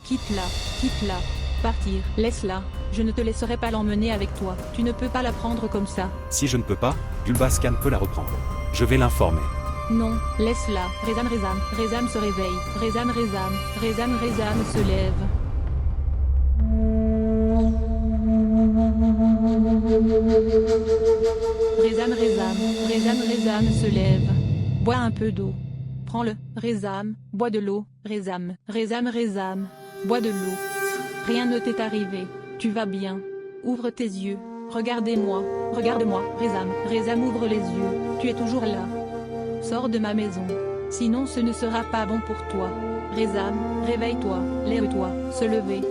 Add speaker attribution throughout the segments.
Speaker 1: Quitte-la, quitte-la. Partir, laisse-la. Je ne te laisserai pas l'emmener avec toi. Tu ne peux pas la prendre comme ça.
Speaker 2: Si je ne peux pas, Gulbaskan peut la reprendre. Je vais l'informer.
Speaker 1: Non, laisse-la. Rezam se réveille. Rezam se lève. Rezam se lève. Bois un peu d'eau. Prends-le, Rezam, bois de l'eau, Rezam, bois de l'eau. Rien ne t'est arrivé, tu vas bien. Ouvre tes yeux, regarde-moi, Rezam ouvre les yeux, tu es toujours là. Sors de ma maison, sinon ce ne sera pas bon pour toi. Rezam, réveille-toi, lève-toi, se lever.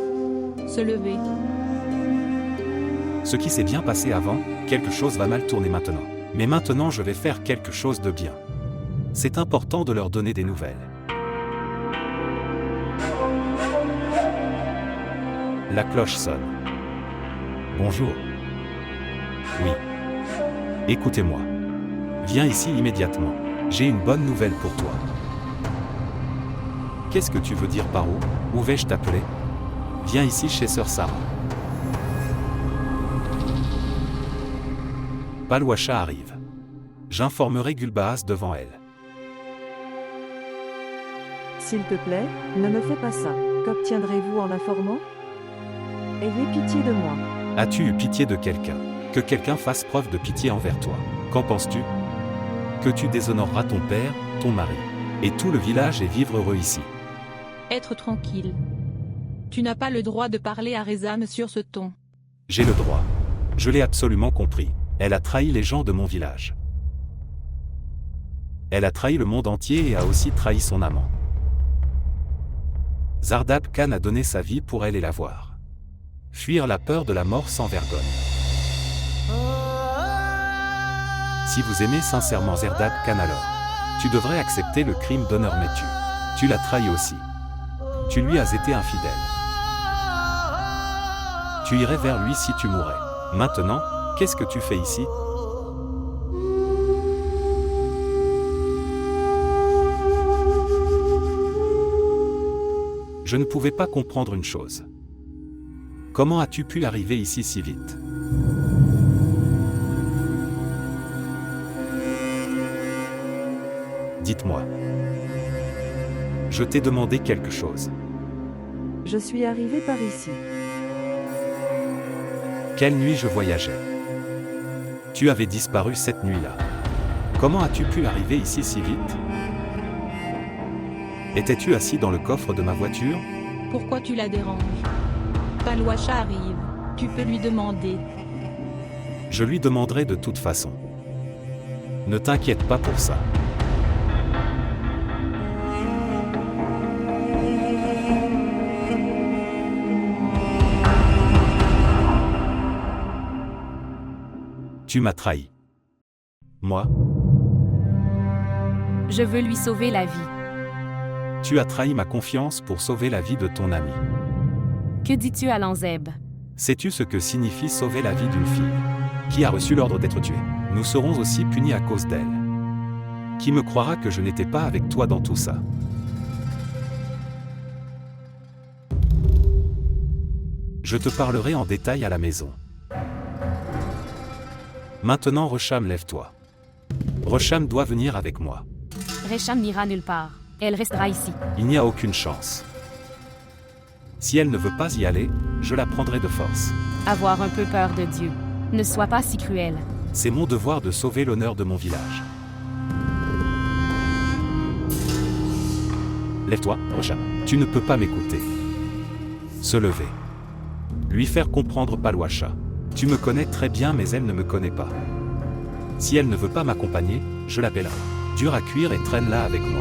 Speaker 2: Ce qui s'est bien passé avant, quelque chose va mal tourner maintenant. Mais maintenant je vais faire quelque chose de bien. C'est important de leur donner des nouvelles. La cloche sonne. Bonjour. Oui. Écoutez-moi. Viens ici immédiatement. J'ai une bonne nouvelle pour toi. Qu'est-ce que tu veux dire par où vais-je t'appeler? Viens ici chez Sœur Sarah. Palwasha arrive. J'informerai Gulbahaz devant elle.
Speaker 3: S'il te plaît, ne me fais pas ça. Qu'obtiendrez-vous en l'informant? Ayez pitié de moi.
Speaker 2: As-tu eu pitié de quelqu'un? Que quelqu'un fasse preuve de pitié envers toi. Qu'en penses-tu? Que tu déshonoreras ton père, ton mari, et tout le village et vivre heureux ici.
Speaker 1: Être tranquille. Tu n'as pas le droit de parler à Rezam sur ce ton.
Speaker 2: J'ai le droit. Je l'ai absolument compris. Elle a trahi les gens de mon village. Elle a trahi le monde entier et a aussi trahi son amant. Zardab Khan a donné sa vie pour elle et la voir. Fuir la peur de la mort sans vergogne. Si vous aimez sincèrement Zardab Khan alors, tu devrais accepter le crime d'honneur mais tu l'as trahi aussi. Tu lui as été infidèle. Tu irais vers lui si tu mourais. Maintenant, qu'est-ce que tu fais ici? Je ne pouvais pas comprendre une chose. Comment as-tu pu arriver ici si vite? Dites-moi. Je t'ai demandé quelque chose.
Speaker 3: Je suis arrivé par ici.
Speaker 2: Quelle nuit je voyageais? Tu avais disparu cette nuit-là. Comment as-tu pu arriver ici si vite? Étais-tu assis dans le coffre de ma voiture?
Speaker 1: Pourquoi tu la déranges? Palwasha arrive, tu peux lui demander.
Speaker 2: Je lui demanderai de toute façon. Ne t'inquiète pas pour ça. Tu m'as trahi. Moi?
Speaker 4: Je veux lui sauver la vie.
Speaker 2: Tu as trahi ma confiance pour sauver la vie de ton ami.
Speaker 4: Que dis-tu à Lanzeb?
Speaker 2: Sais-tu ce que signifie sauver la vie d'une fille qui a reçu l'ordre d'être tuée? Nous serons aussi punis à cause d'elle. Qui me croira que je n'étais pas avec toi dans tout ça? Je te parlerai en détail à la maison. Maintenant Resham, lève-toi. Resham doit venir avec moi.
Speaker 4: Resham n'ira nulle part. Elle restera ici.
Speaker 2: Il n'y a aucune chance. Si elle ne veut pas y aller, je la prendrai de force.
Speaker 4: Avoir un peu peur de Dieu. Ne sois pas si cruel.
Speaker 2: C'est mon devoir de sauver l'honneur de mon village. Lève-toi, Resham. Tu ne peux pas m'écouter. Se lever. Lui faire comprendre Palwasha. Tu me connais très bien mais elle ne me connaît pas. Si elle ne veut pas m'accompagner, je l'appellerai. Dur à cuire et traîne-la avec moi.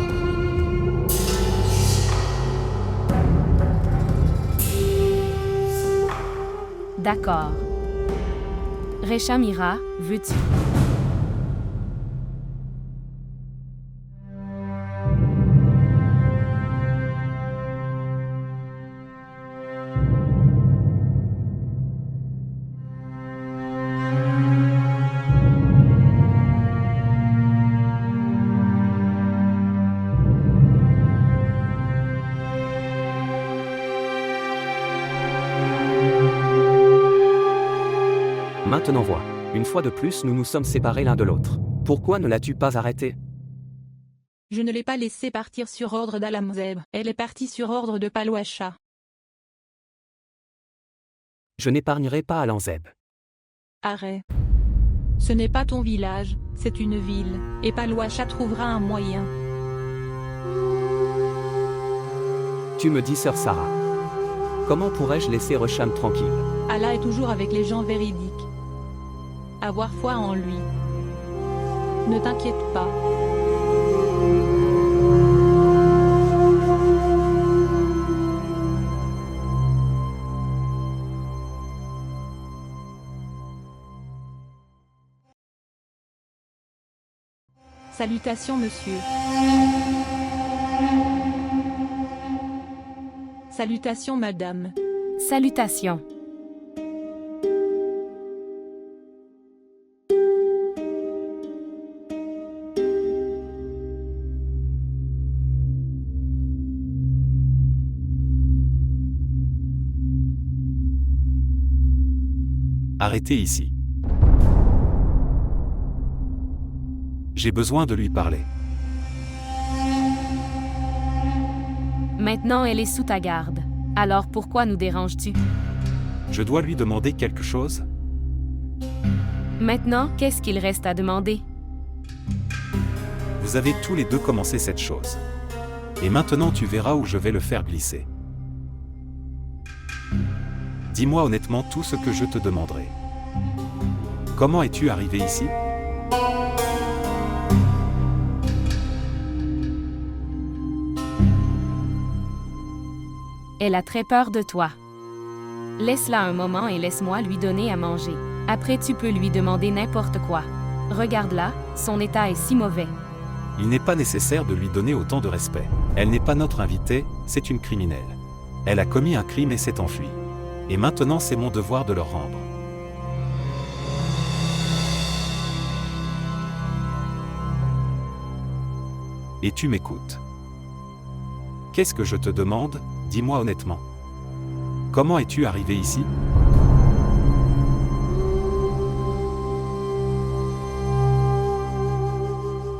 Speaker 4: D'accord. Resham ira, veux-tu?
Speaker 5: Maintenant vois. Une fois de plus, nous nous sommes séparés l'un de l'autre. Pourquoi ne l'as-tu pas arrêtée?
Speaker 1: Je ne l'ai pas laissée partir sur ordre d'Alamzeb. Elle est partie sur ordre de Palouacha.
Speaker 5: Je n'épargnerai pas Alanzeb.
Speaker 1: Arrête. Ce n'est pas ton village, c'est une ville, et Palouacha trouvera un moyen.
Speaker 5: Tu me dis, sœur Sarah. Comment pourrais-je laisser Resham tranquille?
Speaker 1: Allah est toujours avec les gens véridiques. Avoir foi en lui. Ne t'inquiète pas. Salutations monsieur. Salutations madame.
Speaker 4: Salutations.
Speaker 2: Arrêtez ici. J'ai besoin de lui parler.
Speaker 4: Maintenant, elle est sous ta garde. Alors pourquoi nous déranges-tu?
Speaker 2: Je dois lui demander quelque chose?
Speaker 4: Maintenant, qu'est-ce qu'il reste à demander?
Speaker 2: Vous avez tous les deux commencé cette chose. Et maintenant tu verras où je vais le faire glisser. Dis-moi honnêtement tout ce que je te demanderai. Comment es-tu arrivé ici?
Speaker 4: Elle a très peur de toi. Laisse-la un moment et laisse-moi lui donner à manger. Après tu peux lui demander n'importe quoi. Regarde-la, son état est si mauvais.
Speaker 2: Il n'est pas nécessaire de lui donner autant de respect. Elle n'est pas notre invitée, c'est une criminelle. Elle a commis un crime et s'est enfuie. Et maintenant c'est mon devoir de le rendre. Et tu m'écoutes. Qu'est-ce que je te demande? Dis-moi honnêtement. Comment es-tu arrivé ici?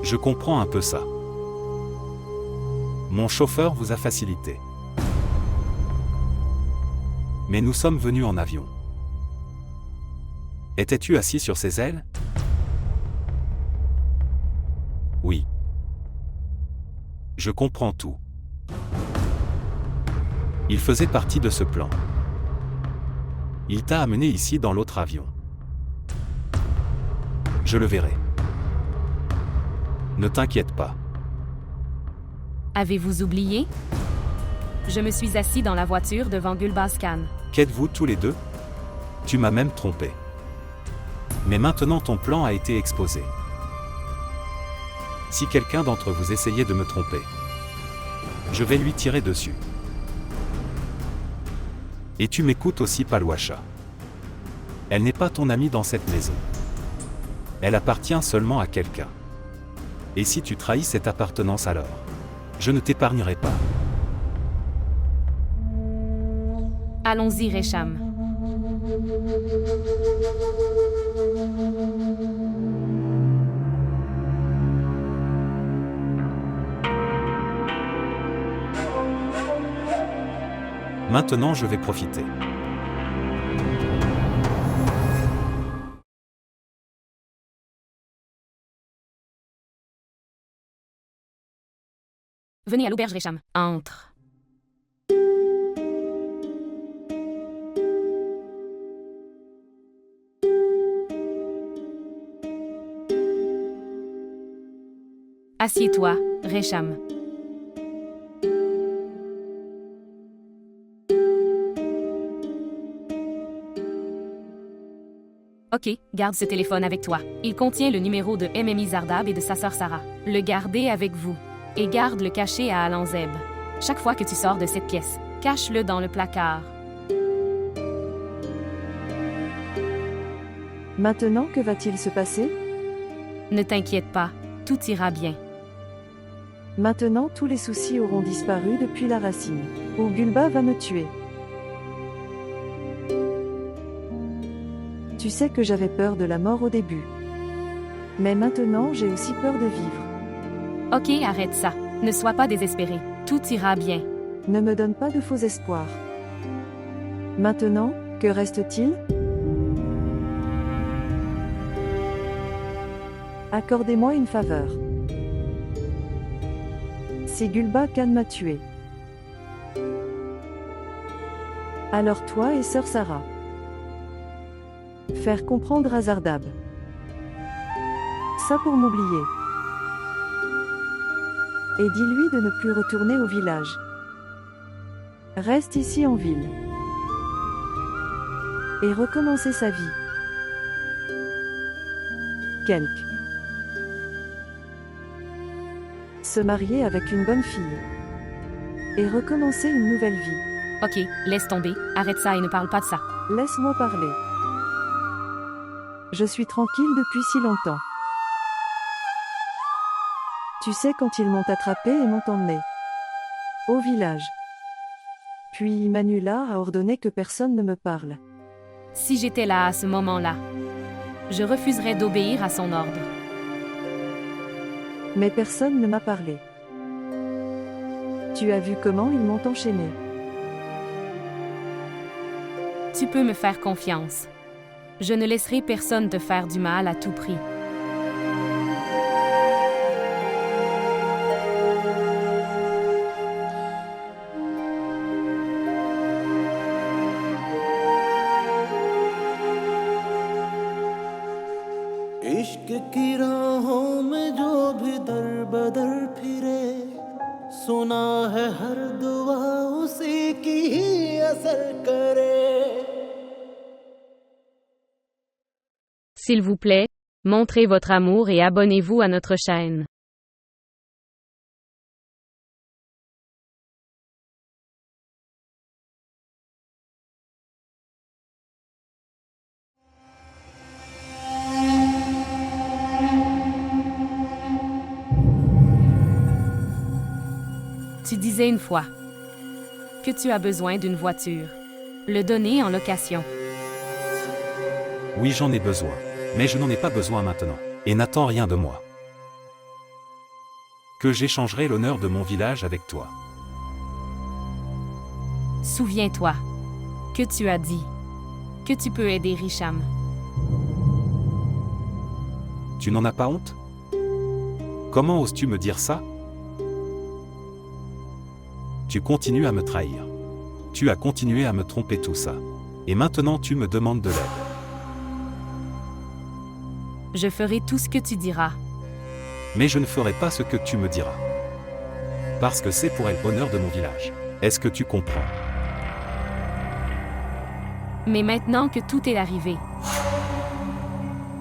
Speaker 2: Je comprends un peu ça. Mon chauffeur vous a facilité. Mais nous sommes venus en avion. Étais-tu assis sur ses ailes? Oui. Je comprends tout. Il faisait partie de ce plan. Il t'a amené ici dans l'autre avion. Je le verrai. Ne t'inquiète pas.
Speaker 4: Avez-vous oublié? Je me suis assis dans la voiture devant Gulbaz Khan.
Speaker 2: Qu'êtes-vous tous les deux? Tu m'as même trompé. Mais maintenant ton plan a été exposé. Si quelqu'un d'entre vous essayait de me tromper, je vais lui tirer dessus. Et tu m'écoutes aussi, Palouacha. Elle n'est pas ton amie dans cette maison. Elle appartient seulement à quelqu'un. Et si tu trahis cette appartenance alors, je ne t'épargnerai pas.
Speaker 4: Allons-y, Resham.
Speaker 2: Maintenant je vais profiter.
Speaker 4: Venez à l'auberge Resham. Entre. Assieds-toi, Resham. Ok, garde ce téléphone avec toi. Il contient le numéro de MMI Zardab et de sa sœur Sarah. Le gardez avec vous. Et garde le caché à Alanzeb. Chaque fois que tu sors de cette pièce, cache-le dans le placard.
Speaker 3: Maintenant, que va-t-il se passer?
Speaker 4: Ne t'inquiète pas, tout ira bien.
Speaker 3: Maintenant, tous les soucis auront disparu depuis la racine. Ou Gulba va me tuer. Tu sais que j'avais peur de la mort au début. Mais maintenant j'ai aussi peur de vivre.
Speaker 4: Ok, arrête ça. Ne sois pas désespéré. Tout ira bien.
Speaker 3: Ne me donne pas de faux espoirs. Maintenant, que reste-t-il? Accordez-moi une faveur. Si Gulba Khan m'a tué, alors toi et sœur Sarah, faire comprendre à Zardab. Ça pour m'oublier. Et dis-lui de ne plus retourner au village. Reste ici en ville. Et recommencer sa vie. Quelque. Se marier avec une bonne fille. Et recommencer une nouvelle vie.
Speaker 4: Ok, laisse tomber. Arrête ça et ne parle pas de ça.
Speaker 3: Laisse-moi parler. Je suis tranquille depuis si longtemps. Tu sais quand ils m'ont attrapé et m'ont emmené au village. Puis Manula a ordonné que personne ne me parle.
Speaker 4: Si j'étais là à ce moment-là, je refuserais d'obéir à son ordre.
Speaker 3: Mais personne ne m'a parlé. Tu as vu comment ils m'ont enchaîné.
Speaker 4: Tu peux me faire confiance. Je ne laisserai personne te faire du mal à tout prix.
Speaker 6: इश्क की राहों में जो भी दर बदर फिरे सुना है हर दुआ उसी की ही असर करे.
Speaker 4: S'il vous plaît, montrez votre amour et abonnez-vous à notre chaîne. Tu disais une fois que tu as besoin d'une voiture. Le donner en location.
Speaker 2: Oui, j'en ai besoin. Mais je n'en ai pas besoin maintenant. Et n'attends rien de moi. Que j'échangerai l'honneur de mon village avec toi.
Speaker 4: Souviens-toi que tu as dit que tu peux aider Richam.
Speaker 2: Tu n'en as pas honte? Comment oses-tu me dire ça? Tu continues à me trahir. Tu as continué à me tromper tout ça. Et maintenant tu me demandes de l'aide.
Speaker 4: Je ferai tout ce que tu diras.
Speaker 2: Mais je ne ferai pas ce que tu me diras. Parce que c'est pour être l'honneur de mon village. Est-ce que tu comprends?
Speaker 4: Mais maintenant que tout est arrivé,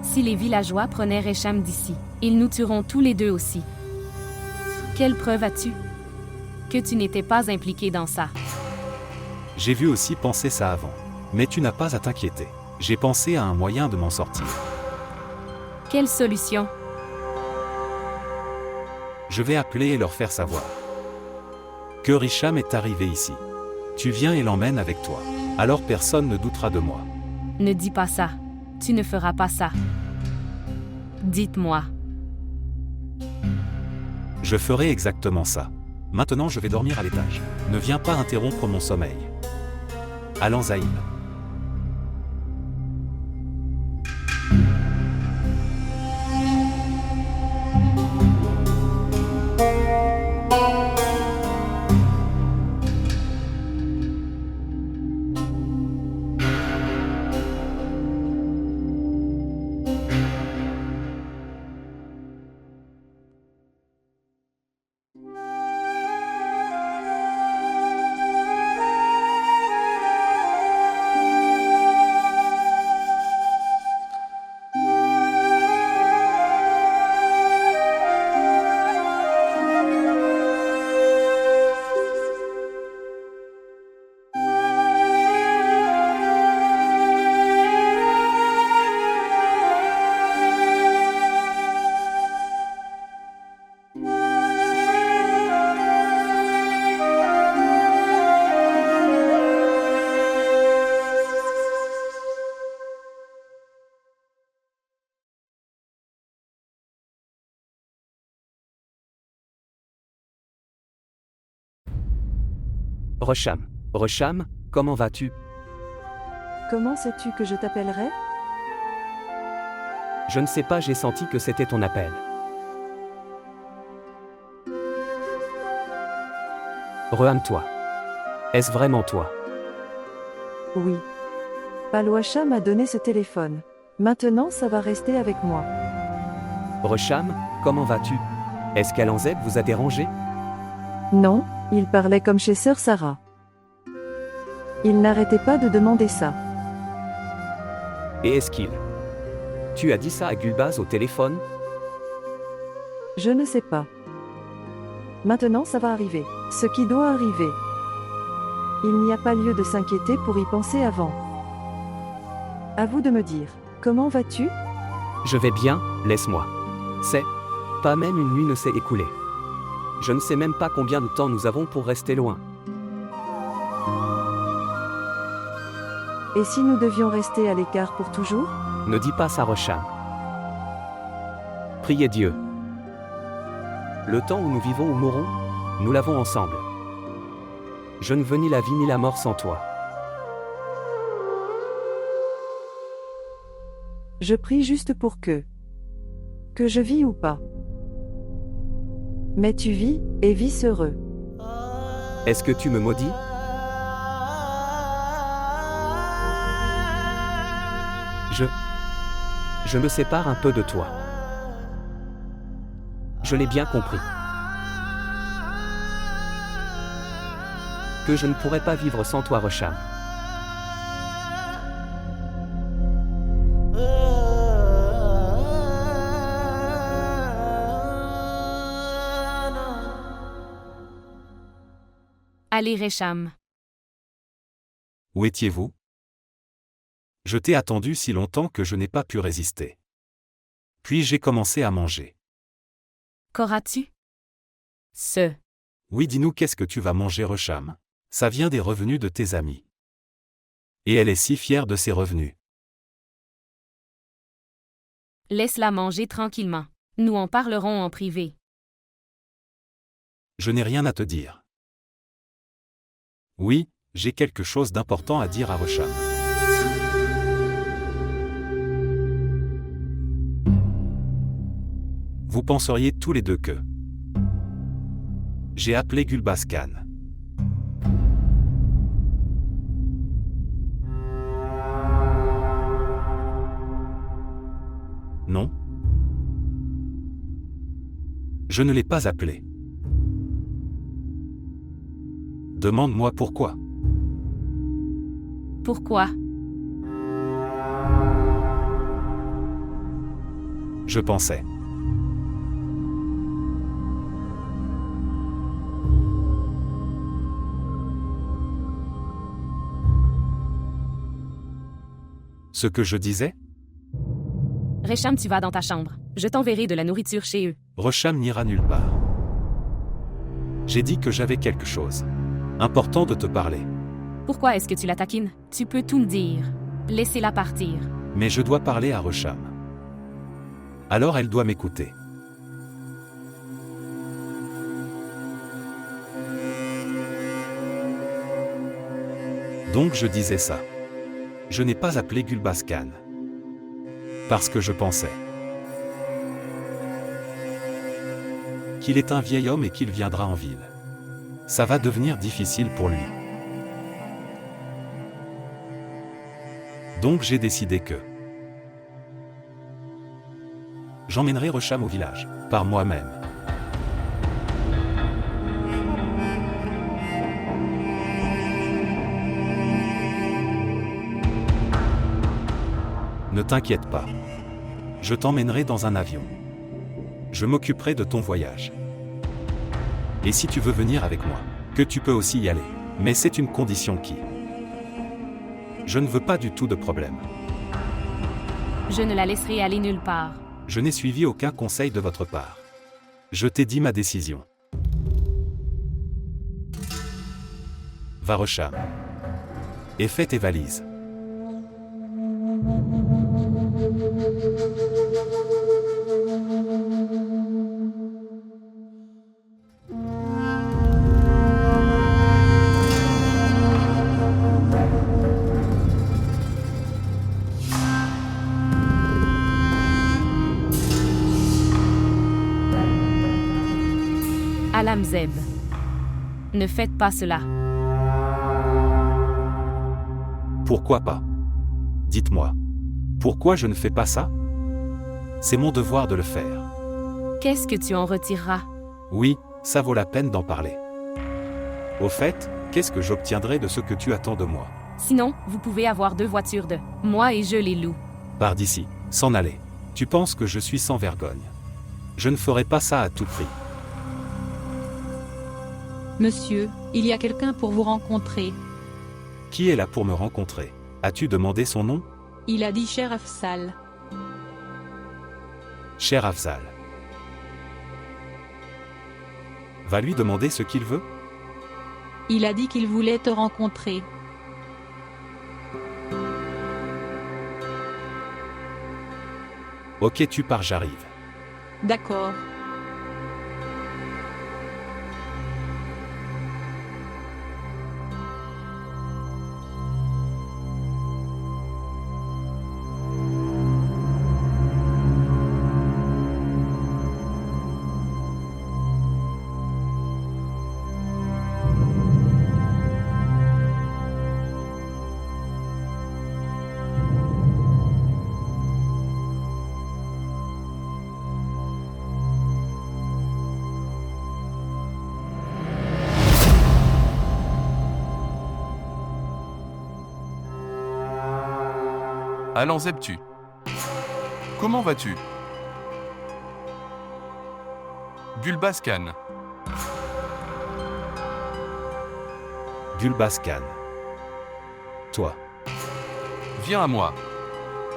Speaker 4: si les villageois prenaient Richam d'ici, ils nous tueront tous les deux aussi. Quelle preuve as-tu que tu n'étais pas impliqué dans ça?
Speaker 2: J'ai vu aussi penser ça avant. Mais tu n'as pas à t'inquiéter. J'ai pensé à un moyen de m'en sortir.
Speaker 4: Quelle solution?
Speaker 2: Je vais appeler et leur faire savoir que Richam est arrivé ici. Tu viens et l'emmènes avec toi. Alors personne ne doutera de moi.
Speaker 4: Ne dis pas ça. Tu ne feras pas ça. Dites-moi.
Speaker 2: Je ferai exactement ça. Maintenant je vais dormir à l'étage. Ne viens pas interrompre mon sommeil. Allons Zaïb.
Speaker 5: Rocham. Rocham, comment vas-tu?
Speaker 3: Comment sais-tu que je t'appellerai?
Speaker 5: Je ne sais pas, j'ai senti que c'était ton appel. Reham-toi. Est-ce vraiment toi?
Speaker 3: Oui. Palwasha m'a donné ce téléphone. Maintenant ça va rester avec moi.
Speaker 5: Rocham, comment vas-tu? Est-ce qu'Alanzeb vous a dérangé?
Speaker 3: Non, il parlait comme chez sœur Sarah. Il n'arrêtait pas de demander ça.
Speaker 5: Et est-ce qu'il... Tu as dit ça à Gulbaz au téléphone?
Speaker 3: Je ne sais pas. Maintenant ça va arriver. Ce qui doit arriver. Il n'y a pas lieu de s'inquiéter pour y penser avant. À vous de me dire. Comment vas-tu?
Speaker 5: Je vais bien, laisse-moi. C'est... Pas même une nuit ne s'est écoulée. Je ne sais même pas combien de temps nous avons pour rester loin.
Speaker 3: Et si nous devions rester à l'écart pour toujours?
Speaker 5: Ne dis pas ça, Rocham. Priez Dieu. Le temps où nous vivons ou mourons, nous l'avons ensemble. Je ne veux ni la vie ni la mort sans toi.
Speaker 3: Je prie juste pour que je vis ou pas. Mais tu vis, et vis heureux.
Speaker 5: Est-ce que tu me maudis? Je me sépare un peu de toi. Je l'ai bien compris. Que je ne pourrais pas vivre sans toi, Rocham.
Speaker 4: Allez, Récham.
Speaker 2: Où étiez-vous? Je t'ai attendu si longtemps que je n'ai pas pu résister. Puis j'ai commencé à manger.
Speaker 4: Qu'auras-tu?
Speaker 2: Oui, dis-nous qu'est-ce que tu vas manger, Rocham? Ça vient des revenus de tes amis. Et elle est si fière de ses revenus.
Speaker 4: Laisse-la manger tranquillement. Nous en parlerons en privé.
Speaker 2: Je n'ai rien à te dire. Oui, j'ai quelque chose d'important à dire à Rocham. Vous penseriez tous les deux que... J'ai appelé Gulbaz Khan. Non. Je ne l'ai pas appelé. Demande-moi pourquoi.
Speaker 4: Pourquoi?
Speaker 2: Je pensais. Ce que je disais?
Speaker 4: Récham, tu vas dans ta chambre. Je t'enverrai de la nourriture chez eux.
Speaker 2: Rocham n'ira nulle part. J'ai dit que j'avais quelque chose important de te parler.
Speaker 4: Pourquoi est-ce que tu la taquines? Tu peux tout me dire. Laissez-la partir.
Speaker 2: Mais je dois parler à Rocham. Alors elle doit m'écouter. Donc je disais ça. Je n'ai pas appelé Gulbaz Khan. Parce que je pensais qu'il est un vieil homme et qu'il viendra en ville. Ça va devenir difficile pour lui. Donc j'ai décidé que j'emmènerai Rocham au village, par moi-même. Ne t'inquiète pas. Je t'emmènerai dans un avion. Je m'occuperai de ton voyage. Et si tu veux venir avec moi, que tu peux aussi y aller. Mais c'est une condition qui... Je ne veux pas du tout de problème.
Speaker 4: Je ne la laisserai aller nulle part.
Speaker 2: Je n'ai suivi aucun conseil de votre part. Je t'ai dit ma décision. Va Rocham. Et fais tes valises.
Speaker 4: Alamzeb. Ne faites pas cela.
Speaker 2: Pourquoi pas? Dites-moi. Pourquoi je ne fais pas ça? C'est mon devoir de le faire.
Speaker 4: Qu'est-ce que tu en retireras?
Speaker 2: Oui, ça vaut la peine d'en parler. Au fait, qu'est-ce que j'obtiendrai de ce que tu attends de moi?
Speaker 4: Sinon, vous pouvez avoir 2 voitures de moi et je les loue.
Speaker 2: Pars d'ici, s'en aller. Tu penses que je suis sans vergogne. Je ne ferai pas ça à tout prix.
Speaker 1: Monsieur, il y a quelqu'un pour vous rencontrer.
Speaker 2: Qui est là pour me rencontrer? As-tu demandé son nom?
Speaker 1: Il a dit cher Afsal.
Speaker 2: Cher Afzal. Va lui demander ce qu'il veut?
Speaker 1: Il a dit qu'il voulait te rencontrer.
Speaker 2: Ok, tu pars, j'arrive.
Speaker 1: D'accord.
Speaker 7: Alanzeb tu. Comment vas-tu? Gulbaskan.
Speaker 2: Gulbaskan. Toi.
Speaker 7: Viens à moi.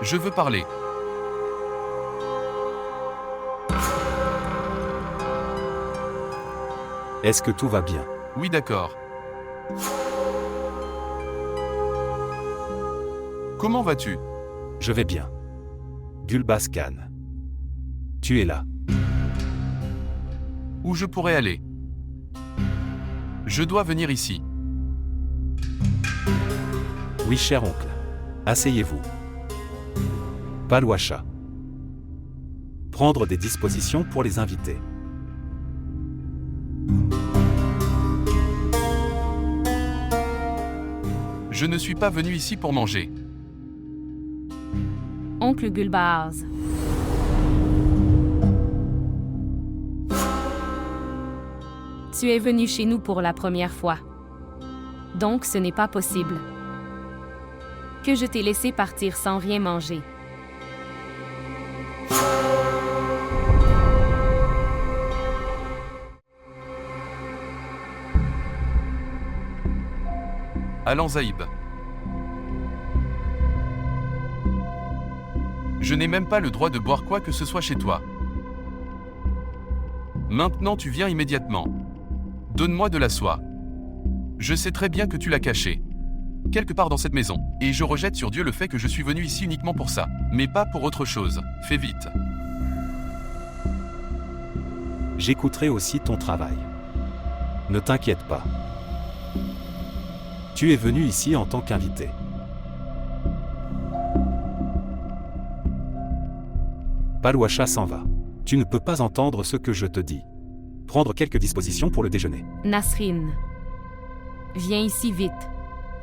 Speaker 7: Je veux parler.
Speaker 2: Est-ce que tout va bien?
Speaker 7: Oui, d'accord. Comment vas-tu?
Speaker 2: Je vais bien. Gulbaskan. Tu es là.
Speaker 7: Où je pourrais aller? Je dois venir ici.
Speaker 2: Oui, cher oncle. Asseyez-vous. Palouacha. Prendre des dispositions pour les invités.
Speaker 7: Je ne suis pas venu ici pour manger.
Speaker 4: Oncle Gulbaz. Tu es venu chez nous pour la première fois. Donc ce n'est pas possible. Que je t'ai laissé partir sans rien manger.
Speaker 7: Alanzaïb. Je n'ai même pas le droit de boire quoi que ce soit chez toi. Maintenant tu viens immédiatement. Donne-moi de la soie. Je sais très bien que tu l'as cachée. Quelque part dans cette maison, et je rejette sur Dieu le fait que je suis venu ici uniquement pour ça, mais pas pour autre chose. Fais vite.
Speaker 2: J'écouterai aussi ton travail. Ne t'inquiète pas. Tu es venu ici en tant qu'invité. Palouacha s'en va. Tu ne peux pas entendre ce que je te dis. Prendre quelques dispositions pour le déjeuner.
Speaker 4: Nasrin. Viens ici vite.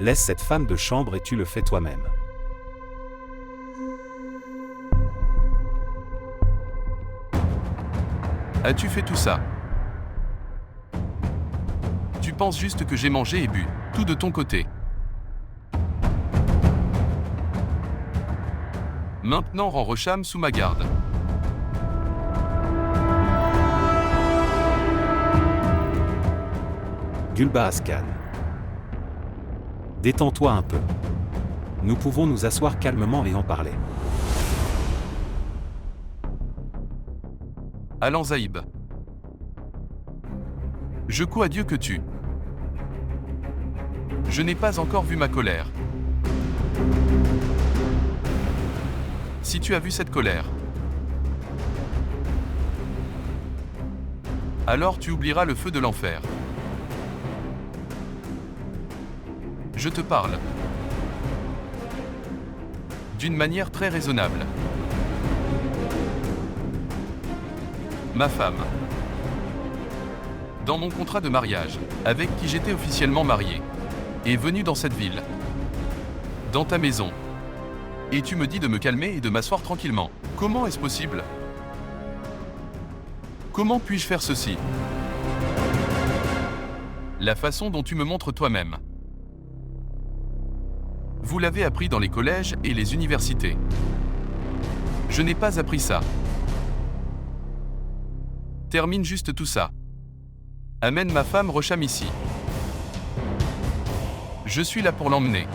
Speaker 2: Laisse cette femme de chambre et tu le fais toi-même.
Speaker 7: As-tu fait tout ça? Tu penses juste que j'ai mangé et bu, tout de ton côté. Maintenant rends Rocham sous ma garde.
Speaker 2: Gulbaskan. Détends-toi un peu. Nous pouvons nous asseoir calmement et en parler.
Speaker 7: Alanzaïb. Je crois à Dieu que tu. Je n'ai pas encore vu ma colère. Si tu as vu cette colère, alors tu oublieras le feu de l'enfer. Je te parle d'une manière très raisonnable. Ma femme. dans mon contrat de mariage, avec qui j'étais officiellement marié, est venu dans cette ville, dans ta maison. Et tu me dis de me calmer et de m'asseoir tranquillement. Comment est-ce possible? Comment puis-je faire ceci? La façon dont tu me montres toi-même. Vous l'avez appris dans les collèges et les universités. Je n'ai pas appris ça. Termine juste tout ça. Amène ma femme Rocham ici. Je suis là pour l'emmener.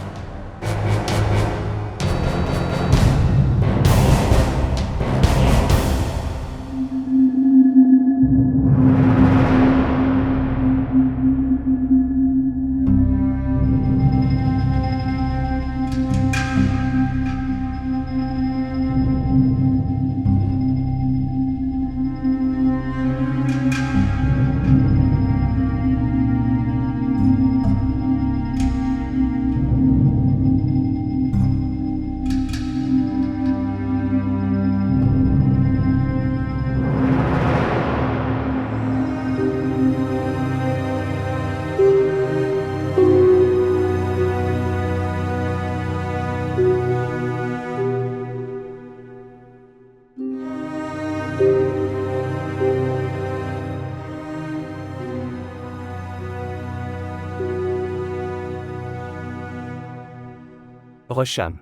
Speaker 5: Rocham.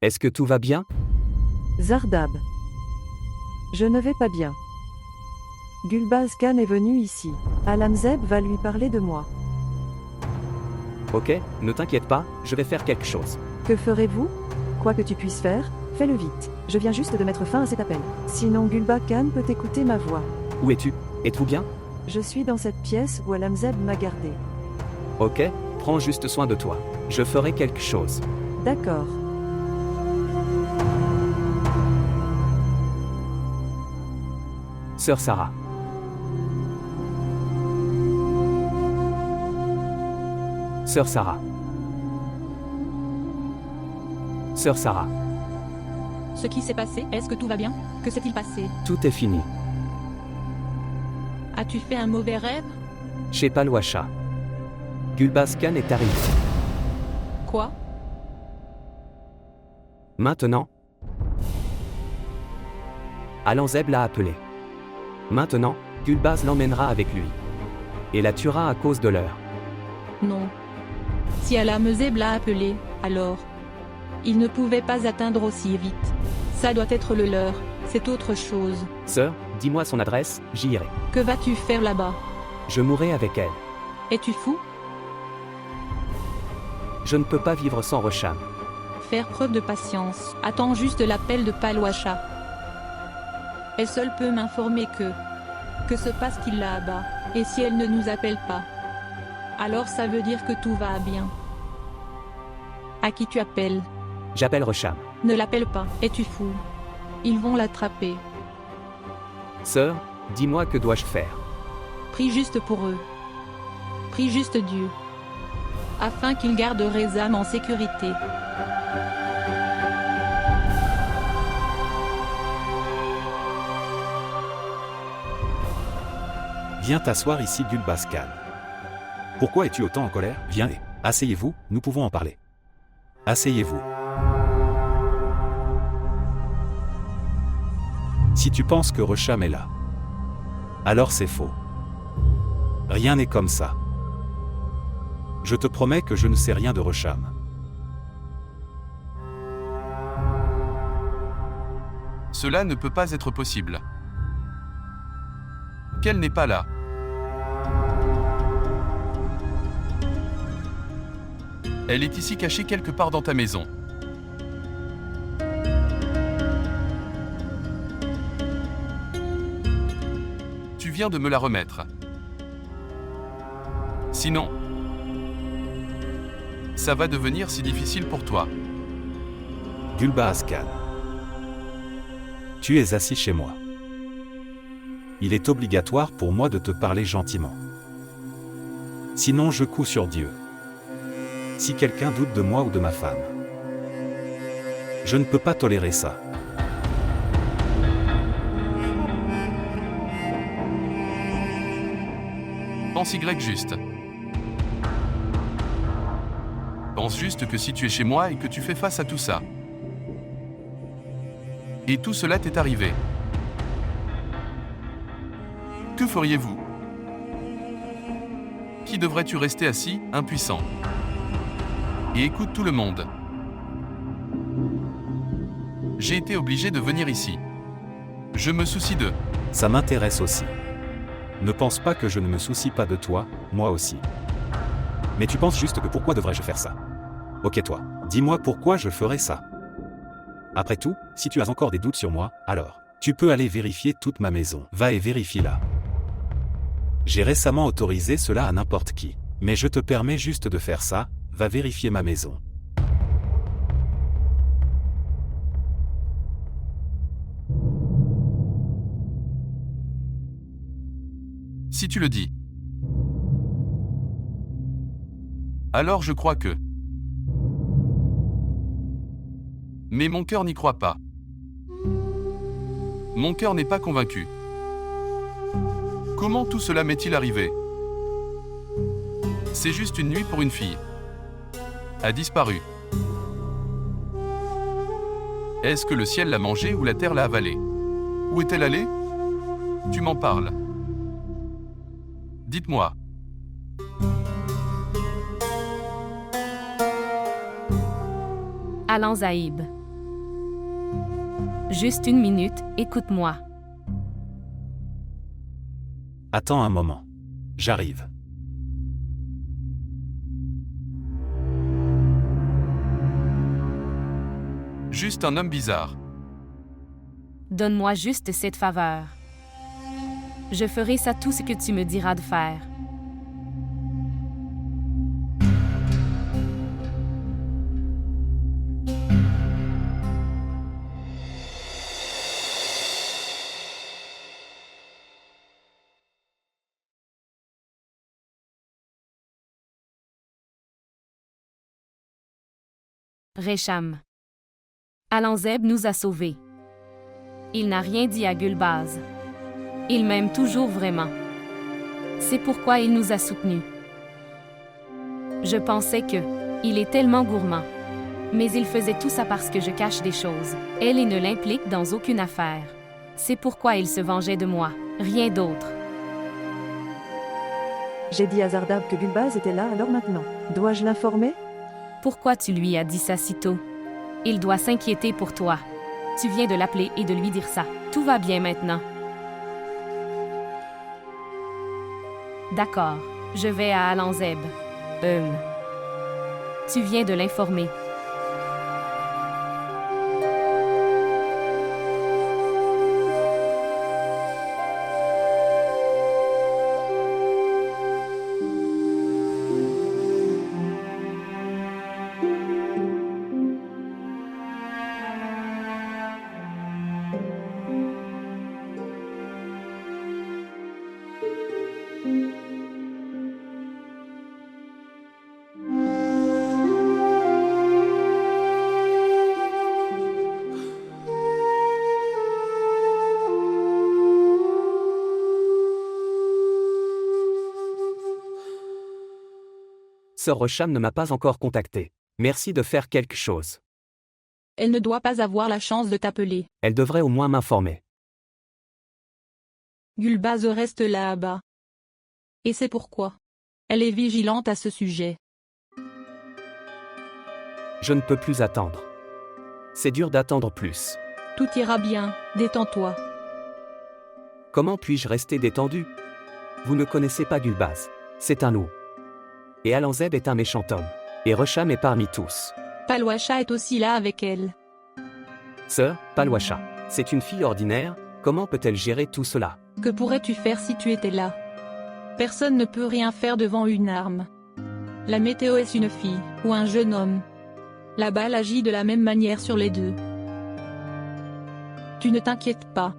Speaker 5: Est-ce que tout va bien?
Speaker 3: Zardab. Je ne vais pas bien. Gulbaz Khan est venu ici. Alamzeb va lui parler de moi.
Speaker 5: Ok, ne t'inquiète pas, je vais faire quelque chose.
Speaker 3: Que ferez-vous? Quoi que tu puisses faire, fais-le vite. Je viens juste de mettre fin à cet appel. Sinon Gulbaz Khan peut écouter ma voix.
Speaker 5: Où es-tu? Êtes-vous bien?
Speaker 3: Je suis dans cette pièce où Alamzeb m'a gardé.
Speaker 5: Ok, prends juste soin de toi. Je ferai quelque chose.
Speaker 3: D'accord.
Speaker 5: Sœur Sarah. Sœur Sarah. Sœur Sarah.
Speaker 1: Ce qui s'est passé, est-ce que tout va bien? Que s'est-il passé?
Speaker 5: Tout est fini.
Speaker 1: As-tu fait un mauvais rêve?
Speaker 5: Chez Palwasha. Gulbaz Khan est arrivé.
Speaker 1: Quoi?
Speaker 5: Maintenant, Alanzeb l'a appelé. Maintenant, Gulbaz l'emmènera avec lui. Et la tuera à cause de l'heure.
Speaker 1: Non. Si Alamzeb l'a appelé, alors il ne pouvait pas atteindre aussi vite. Ça doit être le leur, c'est autre chose.
Speaker 5: Sœur, dis-moi son adresse, j'y irai.
Speaker 1: Que vas-tu faire là-bas?
Speaker 5: Je mourrai avec elle.
Speaker 1: Es-tu fou?
Speaker 5: Je ne peux pas vivre sans Rocham.
Speaker 1: Faire preuve de patience. Attends juste l'appel de Palwasha. Elle seule peut m'informer que se passe-t-il là-bas. Et si elle ne nous appelle pas, alors ça veut dire que tout va bien. À qui tu appelles?
Speaker 5: J'appelle Rocham.
Speaker 1: Ne l'appelle pas. Es-tu fou? Ils vont l'attraper.
Speaker 5: Sœur, dis-moi que dois-je faire?
Speaker 1: Prie juste pour eux. Prie juste Dieu. Afin qu'il garde Rezam en sécurité.
Speaker 2: Viens t'asseoir ici, Gulbaz Khan. Pourquoi es-tu autant en colère? Viens et asseyez-vous, nous pouvons en parler. Asseyez-vous. Si tu penses que Rocham est là, alors c'est faux. Rien n'est comme ça. Je te promets que je ne sais rien de Rocham.
Speaker 7: Cela ne peut pas être possible. Qu'elle n'est pas là. Elle est ici cachée quelque part dans ta maison. Tu viens de me la remettre. Sinon, ça va devenir si difficile pour toi.
Speaker 2: Gulbaz Khan. Tu es assis chez moi. Il est obligatoire pour moi de te parler gentiment. Sinon je couds sur Dieu. Si quelqu'un doute de moi ou de ma femme, je ne peux pas tolérer ça.
Speaker 7: Pense Y juste. Pense juste que si tu es chez moi et que tu fais face à tout ça. Et tout cela t'est arrivé. Que feriez-vous? Qui devrais-tu rester assis, impuissant? Et écoute tout le monde. J'ai été obligé de venir ici. Je me soucie d'eux.
Speaker 2: Ça m'intéresse aussi. Ne pense pas que je ne me soucie pas de toi, moi aussi. Mais tu penses juste que pourquoi devrais-je faire ça? Ok toi, dis-moi pourquoi je ferais ça. Après tout, si tu as encore des doutes sur moi, alors, tu peux aller vérifier toute ma maison. Va et vérifie-la. J'ai récemment autorisé cela à n'importe qui. Mais je te permets juste de faire ça, va vérifier ma maison.
Speaker 7: Si tu le dis. Alors je crois que... Mais mon cœur n'y croit pas. Mon cœur n'est pas convaincu. Comment tout cela m'est-il arrivé? C'est juste une nuit pour une fille. A disparu. Est-ce que le ciel l'a mangée ou la terre l'a avalée? Où est-elle allée? Tu m'en parles. Dites-moi.
Speaker 4: Alan Zaïb. Juste une minute, écoute-moi.
Speaker 2: Attends un moment. J'arrive.
Speaker 7: Juste un homme bizarre.
Speaker 4: Donne-moi juste cette faveur. Je ferai ça tout ce que tu me diras de faire. Récham. Alan-Zeb nous a sauvés. Il n'a rien dit à Gulbaz. Il m'aime toujours vraiment. C'est pourquoi il nous a soutenus. Je pensais que, il est tellement gourmand. Mais il faisait tout ça parce que je cache des choses. Elle et ne l'implique dans aucune affaire. C'est pourquoi il se vengeait de moi, rien d'autre.
Speaker 3: J'ai dit à Zardab que Gulbaz était là, alors maintenant. Dois-je l'informer?
Speaker 4: Pourquoi tu lui as dit ça si tôt? Il doit s'inquiéter pour toi. Tu viens de l'appeler et de lui dire ça. Tout va bien maintenant. D'accord, je vais à Alan-Zeb. Tu viens de l'informer.
Speaker 5: Sœur Rocham ne m'a pas encore contacté. Merci de faire quelque chose.
Speaker 1: Elle ne doit pas avoir la chance de t'appeler.
Speaker 5: Elle devrait au moins m'informer.
Speaker 1: Gulbaz reste là-bas. Et c'est pourquoi. Elle est vigilante à ce sujet.
Speaker 5: Je ne peux plus attendre. C'est dur d'attendre plus.
Speaker 1: Tout ira bien, détends-toi.
Speaker 5: Comment puis-je rester détendu? Vous ne connaissez pas Gulbaz. C'est un loup. Et Alan-Zeb est un méchant homme. Et Rocham est parmi tous.
Speaker 1: Palwasha est aussi là avec elle.
Speaker 5: Sœur, Palwasha. C'est une fille ordinaire, comment peut-elle gérer tout cela?
Speaker 1: Que pourrais-tu faire si tu étais là? Personne ne peut rien faire devant une arme. La météo est une fille, ou un jeune homme. La balle agit de la même manière sur les deux. Tu ne t'inquiètes pas.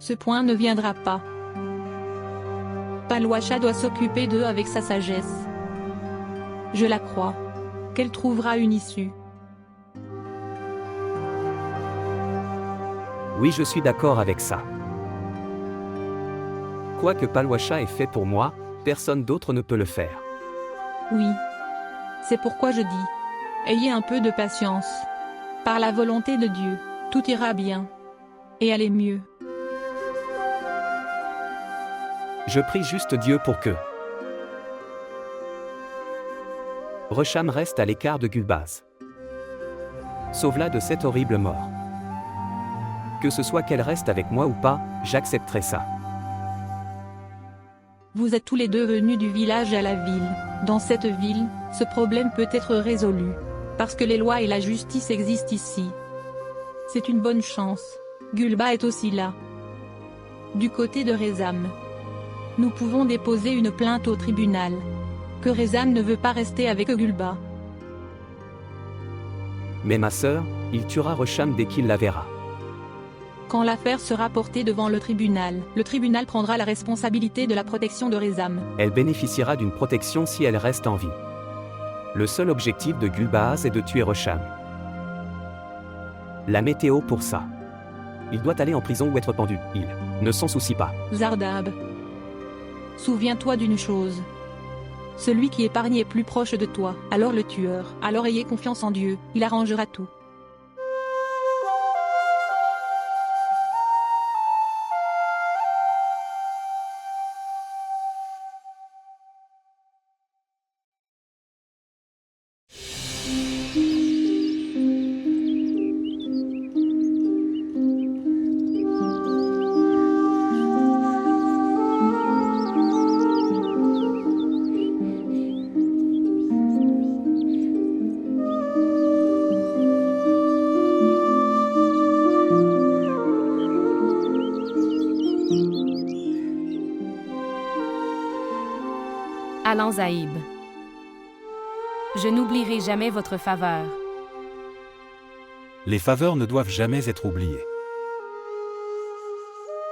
Speaker 1: Ce point ne viendra pas. Palwasha doit s'occuper d'eux avec sa sagesse. Je la crois. Qu'elle trouvera une issue.
Speaker 5: Oui, je suis d'accord avec ça. Quoi que Palwasha ait fait pour moi, personne d'autre ne peut le faire.
Speaker 1: Oui. C'est pourquoi je dis. Ayez un peu de patience. Par la volonté de Dieu, tout ira bien. Et allez mieux.
Speaker 5: Je prie juste Dieu pour que Rosham reste à l'écart de Gulbaz. Sauve-la de cette horrible mort. Que ce soit qu'elle reste avec moi ou pas, j'accepterai ça.
Speaker 1: Vous êtes tous les deux venus du village à la ville. Dans cette ville, ce problème peut être résolu. Parce que les lois et la justice existent ici. C'est une bonne chance. Gulba est aussi là. Du côté de Rezam. Nous pouvons déposer une plainte au tribunal. Que Rezam ne veut pas rester avec Gulba.
Speaker 5: Mais ma sœur, il tuera Rosham dès qu'il la verra.
Speaker 1: Quand l'affaire sera portée devant le tribunal prendra la responsabilité de la protection de Rezam.
Speaker 5: Elle bénéficiera d'une protection si elle reste en vie. Le seul objectif de Gulbaz est de tuer Rosham. La météo pour ça. Il doit aller en prison ou être pendu, il ne s'en soucie pas.
Speaker 1: Zardab. Souviens-toi d'une chose. Celui qui épargne est plus proche de toi, alors le tueur. Alors ayez confiance en Dieu, il arrangera tout.
Speaker 4: Alan Zaïb. Je n'oublierai jamais votre faveur.
Speaker 2: Les faveurs ne doivent jamais être oubliées.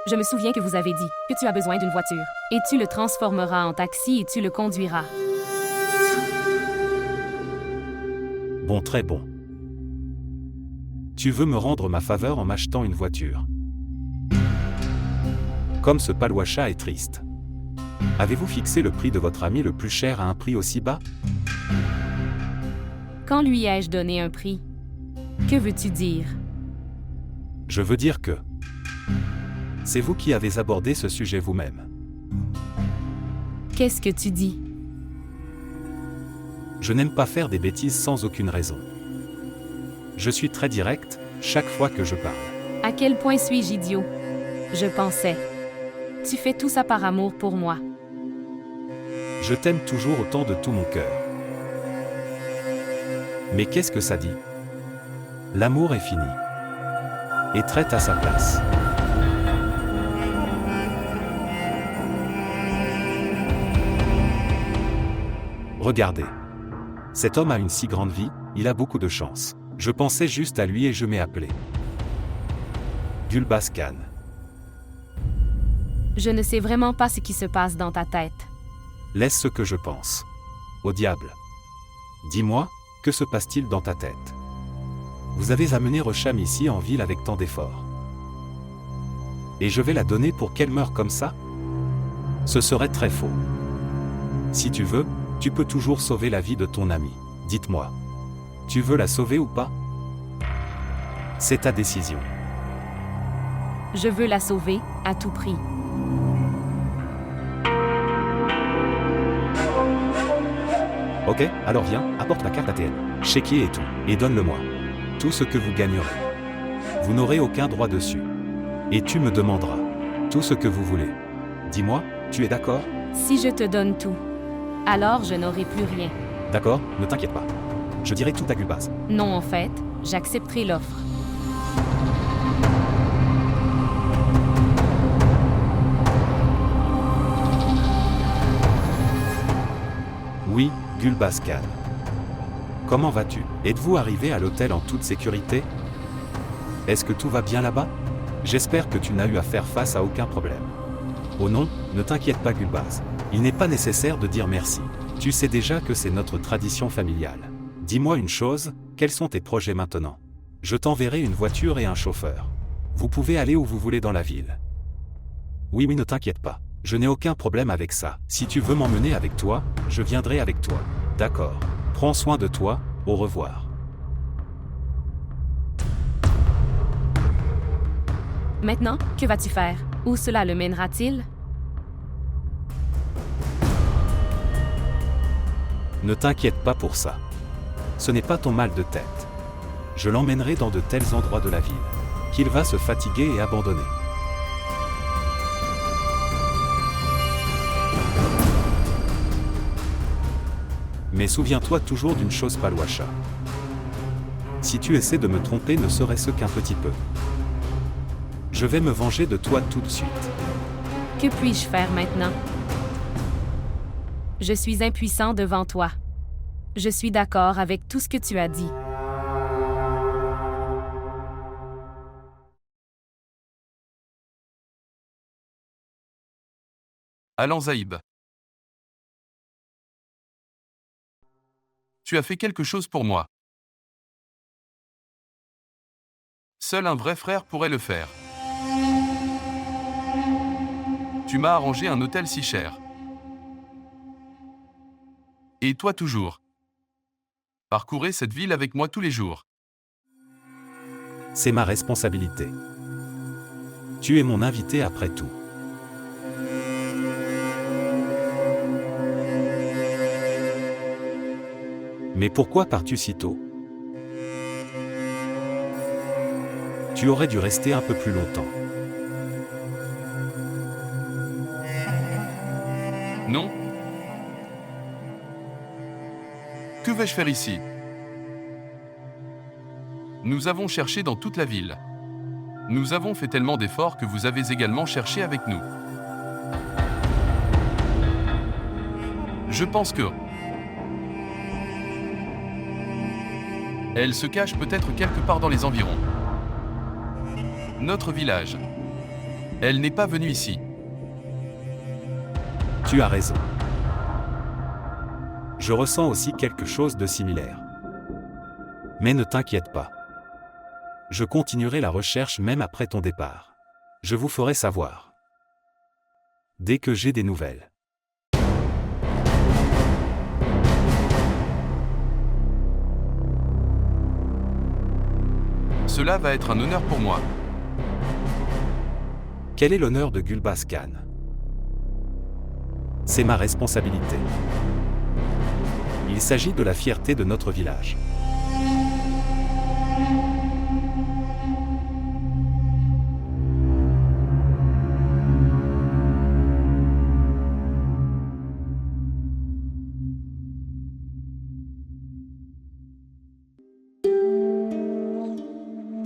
Speaker 4: Je me souviens que vous avez dit que tu as besoin d'une voiture, et tu le transformeras en taxi et tu le conduiras.
Speaker 2: Bon, très bon. Tu veux me rendre ma faveur en m'achetant une voiture. Comme ce Palouacha est triste. Avez-vous fixé le prix de votre ami le plus cher à un prix aussi bas?
Speaker 4: Quand lui ai-je donné un prix? Que veux-tu dire?
Speaker 2: Je veux dire que c'est vous qui avez abordé ce sujet vous-même.
Speaker 4: Qu'est-ce que tu dis?
Speaker 2: Je n'aime pas faire des bêtises sans aucune raison. Je suis très direct, chaque fois que je parle.
Speaker 4: À quel point suis-je idiot? Je pensais. Tu fais tout ça par amour pour moi.
Speaker 2: Je t'aime toujours autant de tout mon cœur. Mais qu'est-ce que ça dit? L'amour est fini. Et traite à sa place. Regardez. Cet homme a une si grande vie, il a beaucoup de chance. Je pensais juste à lui et je m'ai appelé Gulbaz Khan.
Speaker 4: Je ne sais vraiment pas ce qui se passe dans ta tête.
Speaker 2: Laisse ce que je pense. Au diable. Dis-moi, que se passe-t-il dans ta tête? Vous avez amené Rosham ici en ville avec tant d'efforts. Et je vais la donner pour qu'elle meure comme ça? Ce serait très faux. Si tu veux, tu peux toujours sauver la vie de ton ami. Dites-moi. Tu veux la sauver ou pas? C'est ta décision.
Speaker 4: Je veux la sauver, à tout prix.
Speaker 2: Ok, alors viens, apporte ma carte ATM, chéquier et tout, et donne-le-moi. Tout ce que vous gagnerez. Vous n'aurez aucun droit dessus. Et tu me demanderas tout ce que vous voulez. Dis-moi, tu es d'accord?
Speaker 4: Si je te donne tout, alors je n'aurai plus rien.
Speaker 2: D'accord, ne t'inquiète pas. Je dirai tout à Gulbaz.
Speaker 4: Non, en fait, j'accepterai l'offre.
Speaker 2: Oui, Gulbaz Khan. Comment vas-tu? Êtes-vous arrivé à l'hôtel en toute sécurité? Est-ce que tout va bien là-bas? J'espère que tu n'as eu à faire face à aucun problème. Oh non, ne t'inquiète pas Gulbaz. Il n'est pas nécessaire de dire merci. Tu sais déjà que c'est notre tradition familiale. Dis-moi une chose, quels sont tes projets maintenant? Je t'enverrai une voiture et un chauffeur. Vous pouvez aller où vous voulez dans la ville. Oui, ne t'inquiète pas. Je n'ai aucun problème avec ça. Si tu veux m'emmener avec toi, je viendrai avec toi. D'accord. Prends soin de toi, au revoir.
Speaker 4: Maintenant, que vas-tu faire? Où cela le mènera-t-il?
Speaker 2: Ne t'inquiète pas pour ça. Ce n'est pas ton mal de tête. Je l'emmènerai dans de tels endroits de la ville qu'il va se fatiguer et abandonner. Mais souviens-toi toujours d'une chose, Paluacha. Si tu essaies de me tromper ne serait-ce qu'un petit peu, je vais me venger de toi tout de suite.
Speaker 4: Que puis-je faire maintenant? Je suis impuissant devant toi. Je suis d'accord avec tout ce que tu as dit.
Speaker 7: Alan-Zaïb. Tu as fait quelque chose pour moi. Seul un vrai frère pourrait le faire. Tu m'as arrangé un hôtel si cher. Et toi toujours. Parcourez cette ville avec moi tous les jours.
Speaker 2: C'est ma responsabilité. Tu es mon invité après tout. Mais pourquoi pars-tu si tôt? Tu aurais dû rester un peu plus longtemps.
Speaker 7: Non? Que vais-je faire ici? Nous avons cherché dans toute la ville. Nous avons fait tellement d'efforts que vous avez également cherché avec nous. Je pense que... Elle se cache peut-être quelque part dans les environs. Notre village. Elle n'est pas venue ici.
Speaker 2: Tu as raison. Je ressens aussi quelque chose de similaire. Mais ne t'inquiète pas. Je continuerai la recherche même après ton départ. Je vous ferai savoir. Dès que j'ai des nouvelles.
Speaker 7: Cela va être un honneur pour moi.
Speaker 2: Quel est l'honneur de Gulbaz Khan? C'est ma responsabilité. Il s'agit de la fierté de notre village.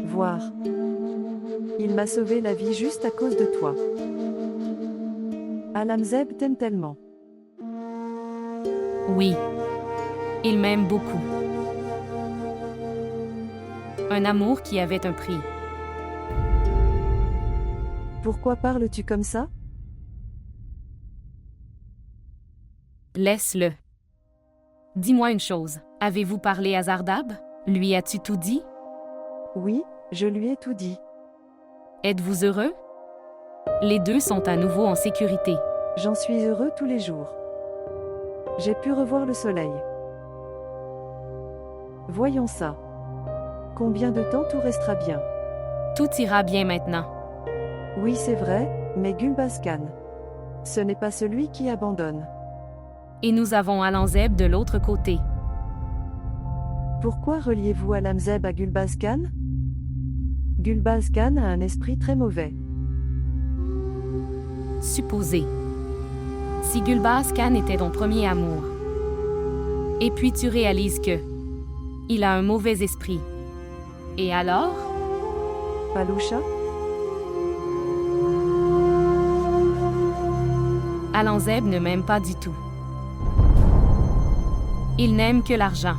Speaker 3: Voir. Il m'a sauvé la vie juste à cause de toi. Alan-Zaïb t'aime tellement.
Speaker 4: Oui. Il m'aime beaucoup. Un amour qui avait un prix.
Speaker 3: Pourquoi parles-tu comme ça?
Speaker 4: Laisse-le. Dis-moi une chose. Avez-vous parlé à Zardab? Lui as-tu tout dit?
Speaker 3: Oui, je lui ai tout dit.
Speaker 4: Êtes-vous heureux? Les deux sont à nouveau en sécurité.
Speaker 3: J'en suis heureux tous les jours. J'ai pu revoir le soleil. Voyons ça. Combien de temps tout restera bien?
Speaker 4: Tout ira bien maintenant.
Speaker 3: Oui, c'est vrai, mais Gulbaz Khan. Ce n'est pas celui qui abandonne.
Speaker 4: Et nous avons Alan-Zaïb de l'autre côté.
Speaker 3: Pourquoi reliez-vous Alan-Zaïb à Gulbaz Khan? Gulbaz Khan a un esprit très mauvais.
Speaker 4: Supposé. Si Gulbaz Khan était ton premier amour. Et puis tu réalises que... il a un mauvais esprit. Et alors?
Speaker 3: Paluacha?
Speaker 4: Alan-Zaïb ne m'aime pas du tout. Il n'aime que l'argent.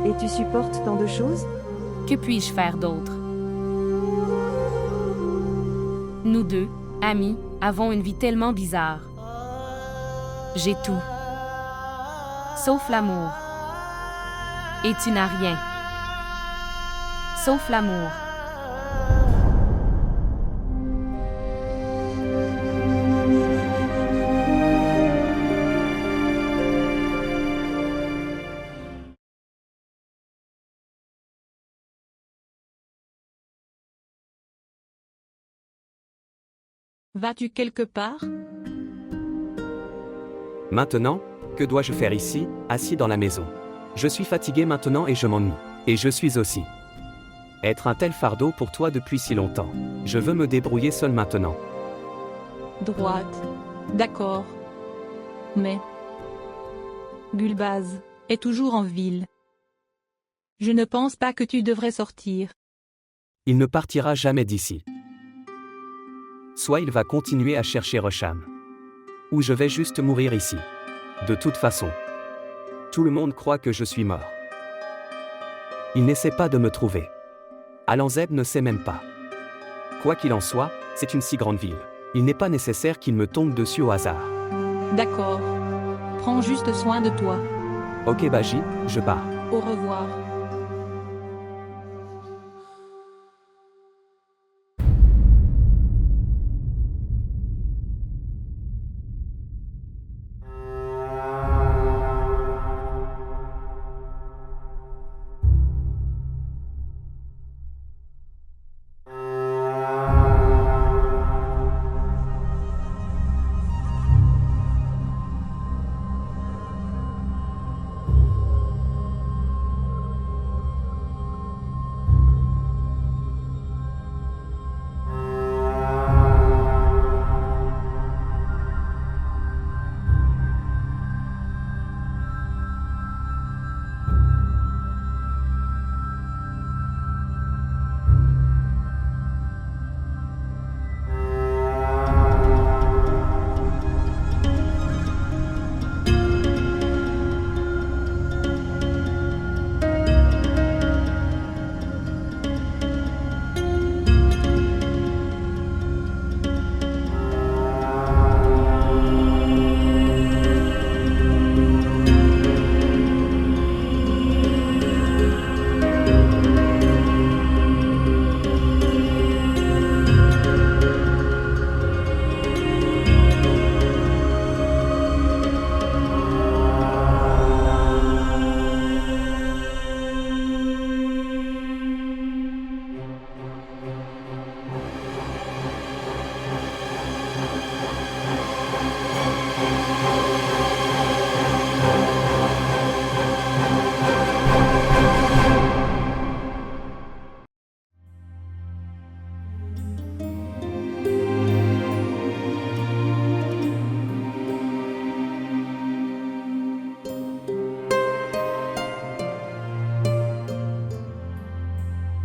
Speaker 3: Et tu supportes tant de choses?
Speaker 4: Que puis-je faire d'autre? Nous deux, amis, avons une vie tellement bizarre. J'ai tout. Sauf l'amour. Et tu n'as rien. Sauf l'amour.
Speaker 1: Vas-tu quelque part?
Speaker 5: Maintenant, que dois-je faire ici, assis dans la maison? Je suis fatigué maintenant et je m'ennuie. Et je suis aussi. Être un tel fardeau pour toi depuis si longtemps. Je veux me débrouiller seul maintenant.
Speaker 1: Droite. D'accord. Mais Gulbaz est toujours en ville. Je ne pense pas que tu devrais sortir.
Speaker 5: Il ne partira jamais d'ici. Soit il va continuer à chercher Rosham. Ou je vais juste mourir ici. De toute façon. Tout le monde croit que je suis mort. Il n'essaie pas de me trouver. Alanzeb ne sait même pas. Quoi qu'il en soit, c'est une si grande ville. Il n'est pas nécessaire qu'il me tombe dessus au hasard.
Speaker 1: D'accord. Prends juste soin de toi.
Speaker 5: Ok Baji, je pars.
Speaker 1: Au revoir.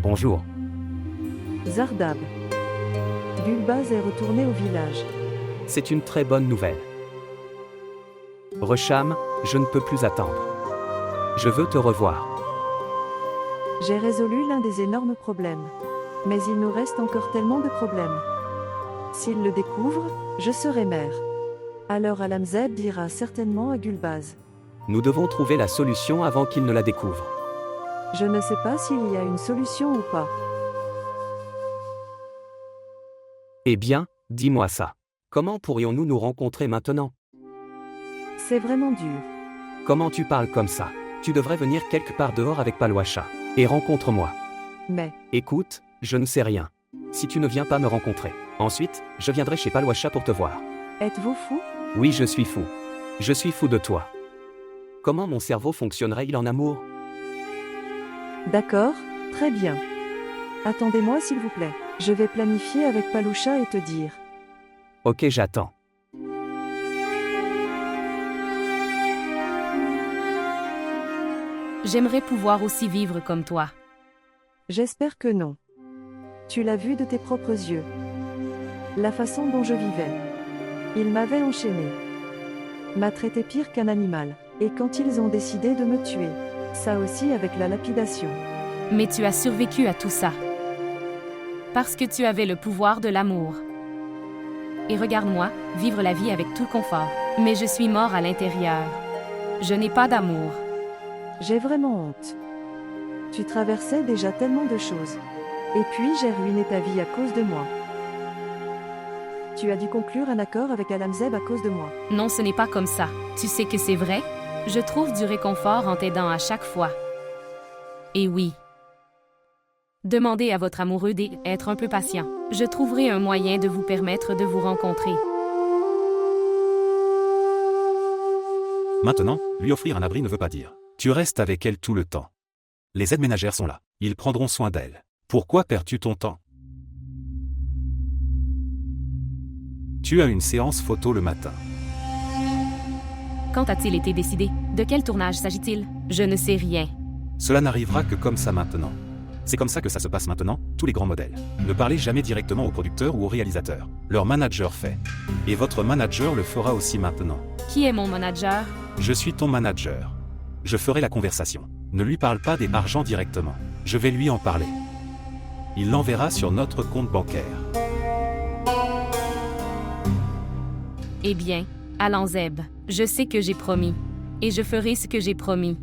Speaker 5: Bonjour.
Speaker 3: Zardab. Gulbaz est retourné au village.
Speaker 5: C'est une très bonne nouvelle. Rosham, je ne peux plus attendre. Je veux te revoir.
Speaker 3: J'ai résolu l'un des énormes problèmes. Mais il nous reste encore tellement de problèmes. S'il le découvre, je serai mère. Alors Alamzeb dira certainement à Gulbaz.
Speaker 5: Nous devons trouver la solution avant qu'il ne la découvre.
Speaker 3: Je ne sais pas s'il y a une solution ou pas.
Speaker 5: Eh bien, dis-moi ça. Comment pourrions-nous nous rencontrer maintenant?
Speaker 3: C'est vraiment dur.
Speaker 5: Comment tu parles comme ça? Tu devrais venir quelque part dehors avec Palwasha. Et rencontre-moi.
Speaker 3: Mais,
Speaker 5: Écoute, je ne sais rien. Si tu ne viens pas me rencontrer. Ensuite, je viendrai chez Palwasha pour te voir.
Speaker 3: êtes-vous fou?
Speaker 5: Oui, je suis fou. Je suis fou de toi. Comment mon cerveau fonctionnerait-il en amour?
Speaker 3: D'accord, très bien. Attendez-moi s'il vous plaît. Je vais planifier avec Paloucha et te dire.
Speaker 5: Ok, j'attends.
Speaker 4: J'aimerais pouvoir aussi vivre comme toi.
Speaker 3: J'espère que non. Tu l'as vu de tes propres yeux. La façon dont je vivais. Ils m'avaient enchaîné. M'a traité pire qu'un animal. Et quand ils ont décidé de me tuer, ça aussi avec la lapidation.
Speaker 4: Mais tu as survécu à tout ça. Parce que tu avais le pouvoir de l'amour. Et regarde-moi, vivre la vie avec tout confort. Mais je suis mort à l'intérieur. Je n'ai pas d'amour.
Speaker 3: J'ai vraiment honte. Tu traversais déjà tellement de choses. Et puis j'ai ruiné ta vie à cause de moi. Tu as dû conclure un accord avec Alamzeb à cause de moi.
Speaker 4: Non, ce n'est pas comme ça. Tu sais que c'est vrai? Je trouve du réconfort en t'aidant à chaque fois. Et oui. Demandez à votre amoureux d'être un peu patient. Je trouverai un moyen de vous permettre de vous rencontrer.
Speaker 2: Maintenant, lui offrir un abri ne veut pas dire tu restes avec elle tout le temps. Les aides ménagères sont là, ils prendront soin d'elle. Pourquoi perds-tu ton temps? Tu as une séance photo le matin.
Speaker 4: Quand a-t-il été décidé? De quel tournage s'agit-il? Je ne sais rien.
Speaker 2: Cela n'arrivera que comme ça maintenant. C'est comme ça que ça se passe maintenant, tous les grands modèles. Ne parlez jamais directement au producteur ou au réalisateur. Leur manager fait. Et votre manager le fera aussi maintenant.
Speaker 4: Qui est mon manager?
Speaker 2: Je suis ton manager. Je ferai la conversation. Ne lui parle pas des argents directement. Je vais lui en parler. Il l'enverra sur notre compte bancaire.
Speaker 4: Eh bien, Alan-Zeb, je sais que j'ai promis. Et je ferai ce que j'ai promis.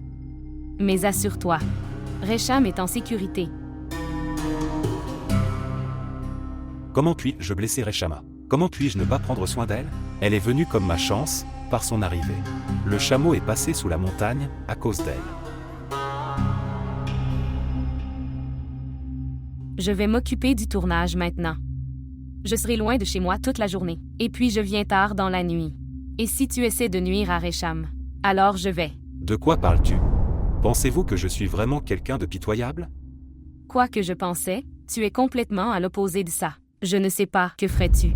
Speaker 4: Mais assure-toi, Resham est en sécurité.
Speaker 2: Comment puis-je blesser Reshama? Comment puis-je ne pas prendre soin d'elle? Elle est venue comme ma chance, par son arrivée. Le chameau est passé sous la montagne, à cause d'elle.
Speaker 4: Je vais m'occuper du tournage maintenant. Je serai loin de chez moi toute la journée. Et puis je viens tard dans la nuit. Et si tu essaies de nuire à Resham, alors je vais.
Speaker 2: De quoi parles-tu? Pensez-vous que je suis vraiment quelqu'un de pitoyable?
Speaker 4: Quoi que je pensais, tu es complètement à l'opposé de ça. Je ne sais pas, que ferais-tu?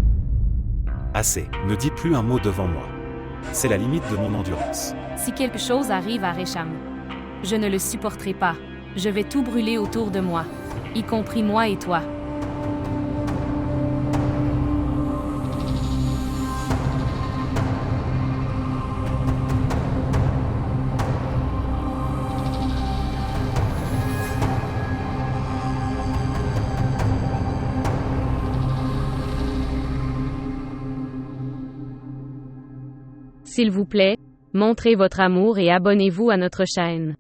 Speaker 2: Assez, ne dis plus un mot devant moi. C'est la limite de mon endurance.
Speaker 4: Si quelque chose arrive à Resham, je ne le supporterai pas. Je vais tout brûler autour de moi, y compris moi et toi. S'il vous plaît, montrez votre amour et abonnez-vous à notre chaîne.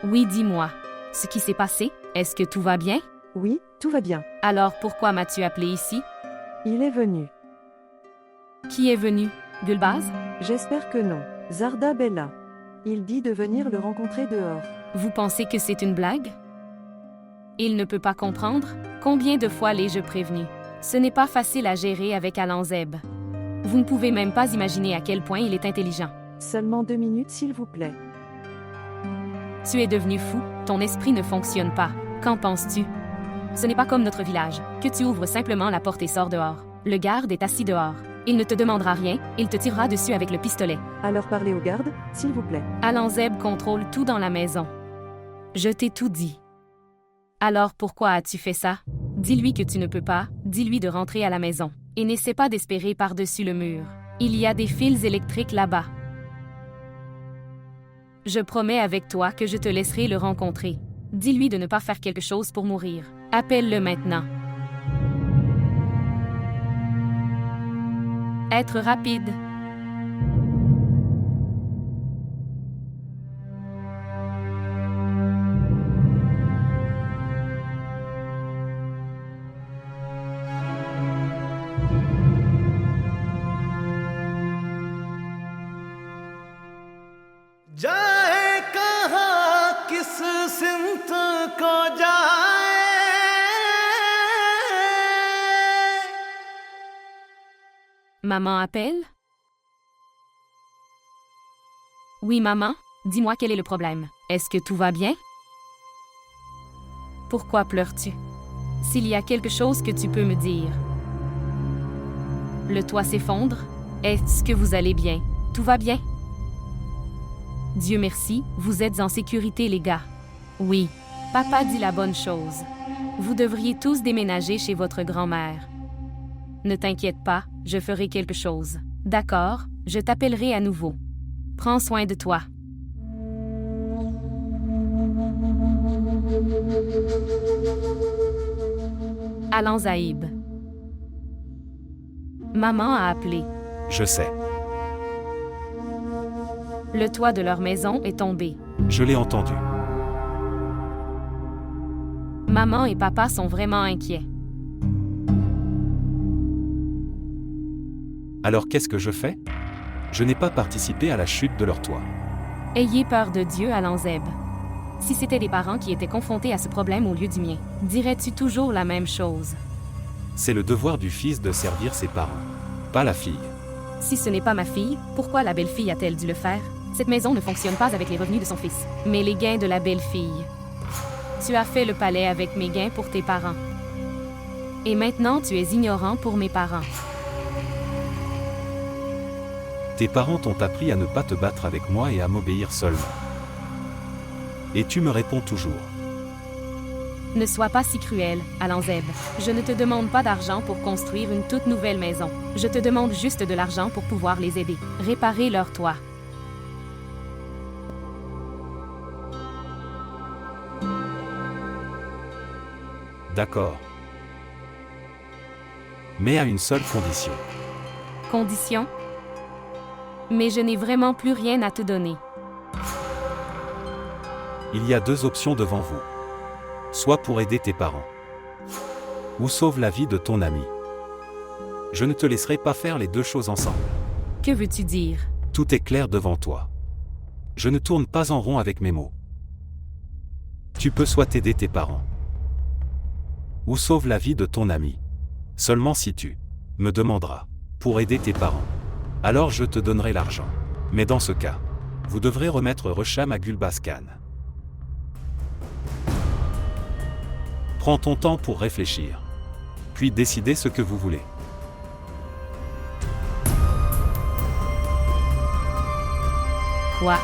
Speaker 4: Oui, dis-moi. Ce qui s'est passé, est-ce que tout va bien?
Speaker 3: Oui, tout va bien.
Speaker 4: Alors pourquoi m'as-tu appelé ici?
Speaker 3: Il est venu.
Speaker 4: Qui est venu? Gulbaz?
Speaker 3: J'espère que non. Zardab est là. Il dit de venir le rencontrer dehors.
Speaker 4: Vous pensez que c'est une blague? Il ne peut pas comprendre? Combien de fois l'ai-je prévenu? Ce n'est pas facile à gérer avec Alan-Zeb. Vous ne pouvez même pas imaginer à quel point il est intelligent.
Speaker 3: Seulement 2 minutes s'il vous plaît.
Speaker 4: Tu es devenu fou, ton esprit ne fonctionne pas. Qu'en penses-tu? Ce n'est pas comme notre village, que tu ouvres simplement la porte et sors dehors. Le garde est assis dehors. Il ne te demandera rien, il te tirera dessus avec le pistolet.
Speaker 3: Alors parlez au garde, s'il vous plaît.
Speaker 4: Alan-Zeb contrôle tout dans la maison. Je t'ai tout dit. Alors pourquoi as-tu fait ça? Dis-lui que tu ne peux pas, dis-lui de rentrer à la maison. Et n'essaie pas d'espérer par-dessus le mur. Il y a des fils électriques là-bas. Je promets avec toi que je te laisserai le rencontrer. Dis-lui de ne pas faire quelque chose pour mourir. Appelle-le maintenant. Être rapide.
Speaker 6: जाए कहाँ किस सिमत को जाए
Speaker 4: Maman appelle? Oui, maman, dis-moi quel est le problème. Est-ce que tout va bien? Pourquoi pleures-tu? S'il y a quelque chose que tu peux me dire. Le toit s'effondre? Est-ce que vous allez bien? Tout va bien? Dieu merci, vous êtes en sécurité, les gars. Oui, papa dit la bonne chose. Vous devriez tous déménager chez votre grand-mère. Ne t'inquiète pas, je ferai quelque chose. D'accord, je t'appellerai à nouveau. Prends soin de toi. Alan Zaïb. Maman a appelé.
Speaker 2: Je sais.
Speaker 4: Le toit de leur maison est tombé.
Speaker 2: Je l'ai entendu.
Speaker 4: Maman et papa sont vraiment inquiets.
Speaker 2: Alors qu'est-ce que je fais? Je n'ai pas participé à la chute de leur toit.
Speaker 4: Ayez peur de Dieu, Alanzeb. Si c'était des parents qui étaient confrontés à ce problème au lieu du mien, dirais-tu toujours la même chose?
Speaker 2: C'est le devoir du fils de servir ses parents, pas la fille.
Speaker 4: Si ce n'est pas ma fille, pourquoi la belle-fille a-t-elle dû le faire? Cette maison ne fonctionne pas avec les revenus de son fils, mais les gains de la belle-fille. Tu as fait le palais avec mes gains pour tes parents. Et maintenant tu es ignorant pour mes parents.
Speaker 2: Tes parents t'ont appris à ne pas te battre avec moi et à m'obéir seulement. Et tu me réponds toujours.
Speaker 4: Ne sois pas si cruel, Alanzeb. Je ne te demande pas d'argent pour construire une toute nouvelle maison. Je te demande juste de l'argent pour pouvoir les aider. Réparer leur toit.
Speaker 2: D'accord. Mais à une seule condition.
Speaker 4: Condition? Mais je n'ai vraiment plus rien à te donner.
Speaker 2: Il y a deux options devant vous. Soit pour aider tes parents, ou sauve la vie de ton ami. Je ne te laisserai pas faire les deux choses ensemble.
Speaker 4: Que veux-tu dire?
Speaker 2: Tout est clair devant toi. Je ne tourne pas en rond avec mes mots. Tu peux soit aider tes parents, ou sauve la vie de ton ami. Seulement si tu me demanderas pour aider tes parents, alors je te donnerai l'argent. Mais dans ce cas, vous devrez remettre Resham à Gulbaskan. Prends ton temps pour réfléchir, puis décidez ce que vous voulez.
Speaker 4: Quoi?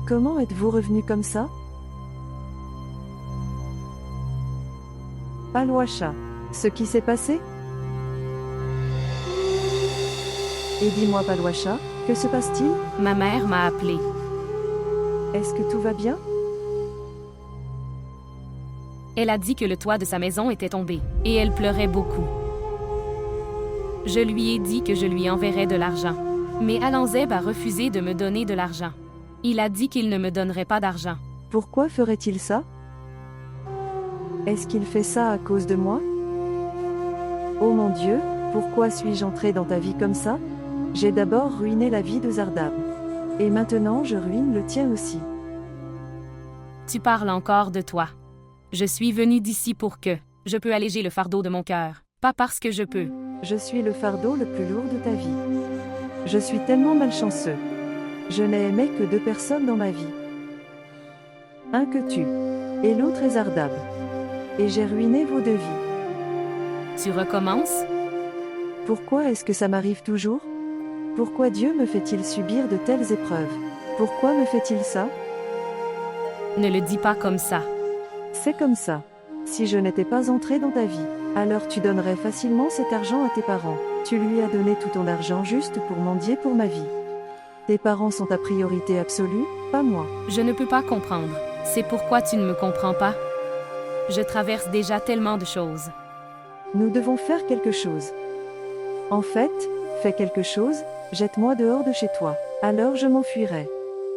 Speaker 3: Comment êtes-vous revenu comme ça? Palouacha, ce qui s'est passé? Et dis-moi Palouacha, que se passe-t-il?
Speaker 4: Ma mère m'a appelé.
Speaker 3: Est-ce que tout va bien?
Speaker 4: Elle a dit que le toit de sa maison était tombé, et elle pleurait beaucoup. Je lui ai dit que je lui enverrais de l'argent. Mais Alanzeb a refusé de me donner de l'argent. Il a dit qu'il ne me donnerait pas d'argent.
Speaker 3: Pourquoi ferait-il ça? Est-ce qu'il fait ça à cause de moi? Oh mon Dieu, pourquoi suis-je entré dans ta vie comme ça? J'ai d'abord ruiné la vie de Zardab. Et maintenant je ruine le tien aussi.
Speaker 4: Tu parles encore de toi. Je suis venu d'ici pour que je peux alléger le fardeau de mon cœur, pas parce que je peux.
Speaker 3: Je suis le fardeau le plus lourd de ta vie. Je suis tellement malchanceux. Je n'ai aimé que 2 personnes dans ma vie. Un que tu, et l'autre est Zardab. Et j'ai ruiné vos 2 vies.
Speaker 4: Tu recommences?
Speaker 3: Pourquoi est-ce que ça m'arrive toujours? Pourquoi Dieu me fait-il subir de telles épreuves? Pourquoi me fait-il ça?
Speaker 4: Ne le dis pas comme ça.
Speaker 3: C'est comme ça. Si je n'étais pas entré dans ta vie, alors tu donnerais facilement cet argent à tes parents. Tu lui as donné tout ton argent juste pour mendier pour ma vie. Tes parents sont ta priorité absolue, pas moi.
Speaker 4: Je ne peux pas comprendre. C'est pourquoi tu ne me comprends pas? Je traverse déjà tellement de choses.
Speaker 3: Nous devons faire quelque chose. En fait, fais quelque chose, jette-moi dehors de chez toi. Alors je m'enfuirai.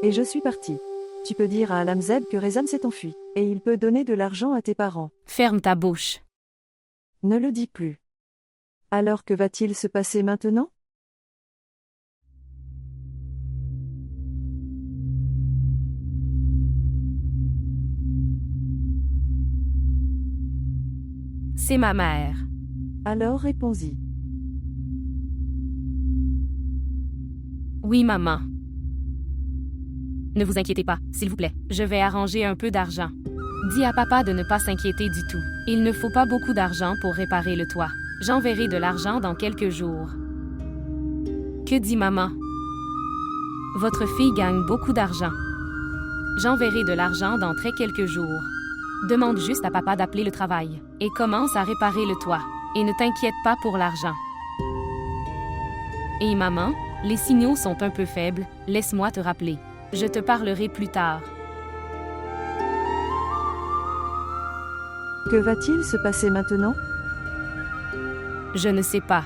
Speaker 3: Et je suis parti. Tu peux dire à Alanzeb que Resham s'est enfui, et il peut donner de l'argent à tes parents.
Speaker 4: Ferme ta bouche.
Speaker 3: Ne le dis plus. Alors que va-t-il se passer maintenant?
Speaker 4: C'est ma mère.
Speaker 3: Alors réponds-y.
Speaker 4: Oui, maman. Ne vous inquiétez pas, s'il vous plaît. Je vais arranger un peu d'argent. Dis à papa de ne pas s'inquiéter du tout. Il ne faut pas beaucoup d'argent pour réparer le toit. J'enverrai de l'argent dans quelques jours. Que dit maman? Votre fille gagne beaucoup d'argent. J'enverrai de l'argent dans très quelques jours. Demande juste à papa d'appeler le travail et commence à réparer le toit. Et ne t'inquiète pas pour l'argent. Et maman, les signaux sont un peu faibles, laisse-moi te rappeler. Je te parlerai plus tard.
Speaker 3: Que va-t-il se passer maintenant?
Speaker 4: Je ne sais pas.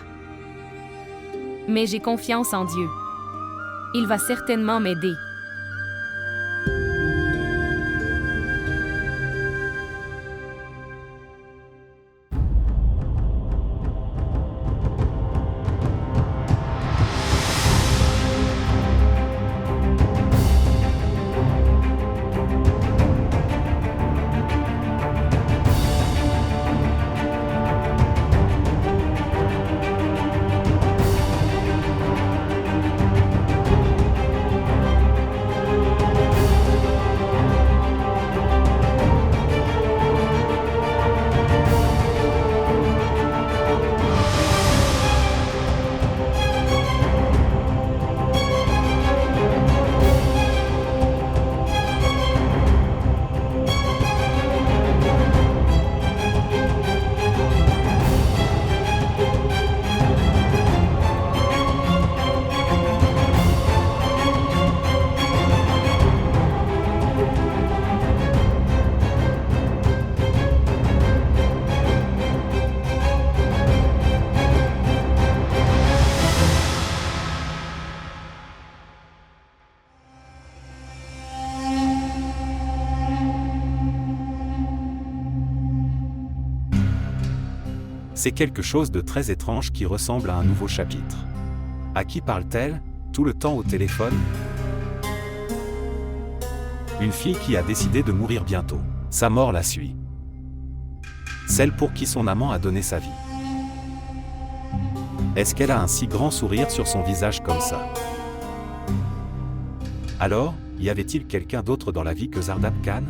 Speaker 4: Mais j'ai confiance en Dieu. Il va certainement m'aider.
Speaker 2: C'est quelque chose de très étrange qui ressemble à un nouveau chapitre. À qui parle-t-elle, tout le temps au téléphone? Une fille qui a décidé de mourir bientôt. Sa mort la suit. Celle pour qui son amant a donné sa vie. Est-ce qu'elle a un si grand sourire sur son visage comme ça? Alors, y avait-il quelqu'un d'autre dans la vie que Zardab Khan?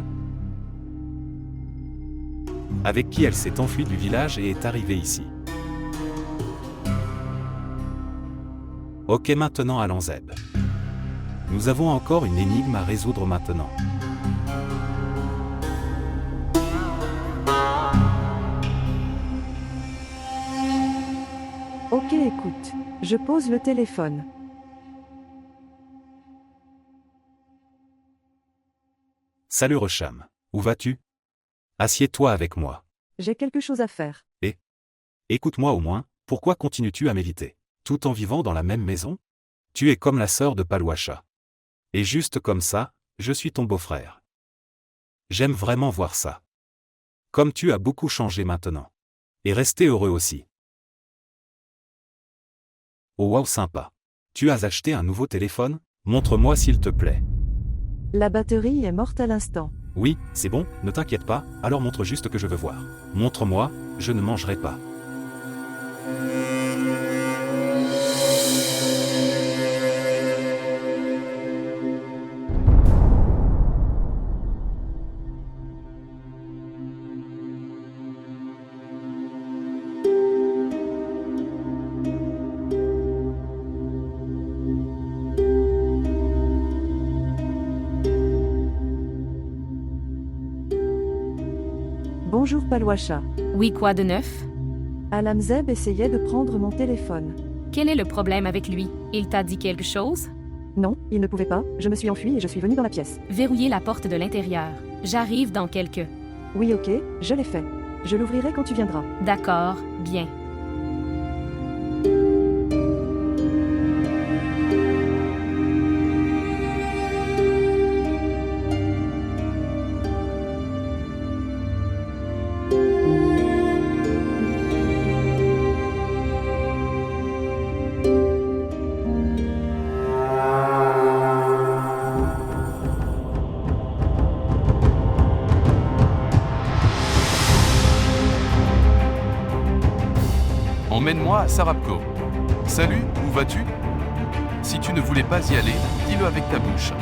Speaker 2: Avec qui elle s'est enfuie du village et est arrivée ici. Ok, maintenant allons Zeb. Nous avons encore une énigme à résoudre maintenant.
Speaker 3: Ok, écoute. Je pose le téléphone.
Speaker 2: Salut Rocham. Où vas-tu? Assieds-toi avec moi.
Speaker 3: J'ai quelque chose à faire.
Speaker 2: Écoute-moi au moins, pourquoi continues-tu à m'éviter? Tout en vivant dans la même maison? Tu es comme la sœur de Palouacha. Et juste comme ça, je suis ton beau-frère. J'aime vraiment voir ça. Comme tu as beaucoup changé maintenant. Et rester heureux aussi. Oh wow, sympa. Tu as acheté un nouveau téléphone? Montre-moi s'il te plaît.
Speaker 3: La batterie est morte à l'instant.
Speaker 2: Oui, c'est bon, ne t'inquiète pas, alors montre juste que je veux voir. Montre-moi, je ne mangerai pas.
Speaker 3: Bonjour Palouacha.
Speaker 4: Oui, quoi de neuf?
Speaker 3: Alamzeb essayait de prendre mon téléphone.
Speaker 4: Quel est le problème avec lui? Il t'a dit quelque chose?
Speaker 3: Non, il ne pouvait pas, je me suis enfuie et je suis venue dans la pièce.
Speaker 4: Verrouillez la porte de l'intérieur. J'arrive dans quelques...
Speaker 3: Oui, ok, je l'ai fait. Je l'ouvrirai quand tu viendras.
Speaker 4: D'accord, bien.
Speaker 7: Emmène-moi à Sarapko. Salut, où vas-tu? Si tu ne voulais pas y aller, dis-le avec ta bouche.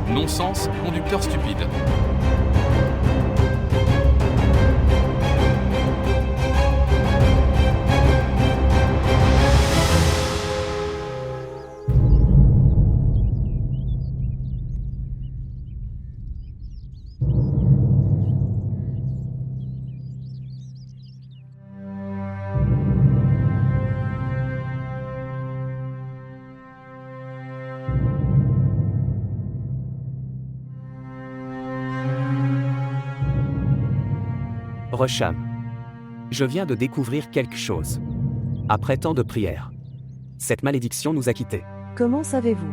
Speaker 7: Non-sens, conducteur stupide.
Speaker 5: Rosham. Je viens de découvrir quelque chose. Après tant de prières. Cette malédiction nous a quittés.
Speaker 3: Comment savez-vous?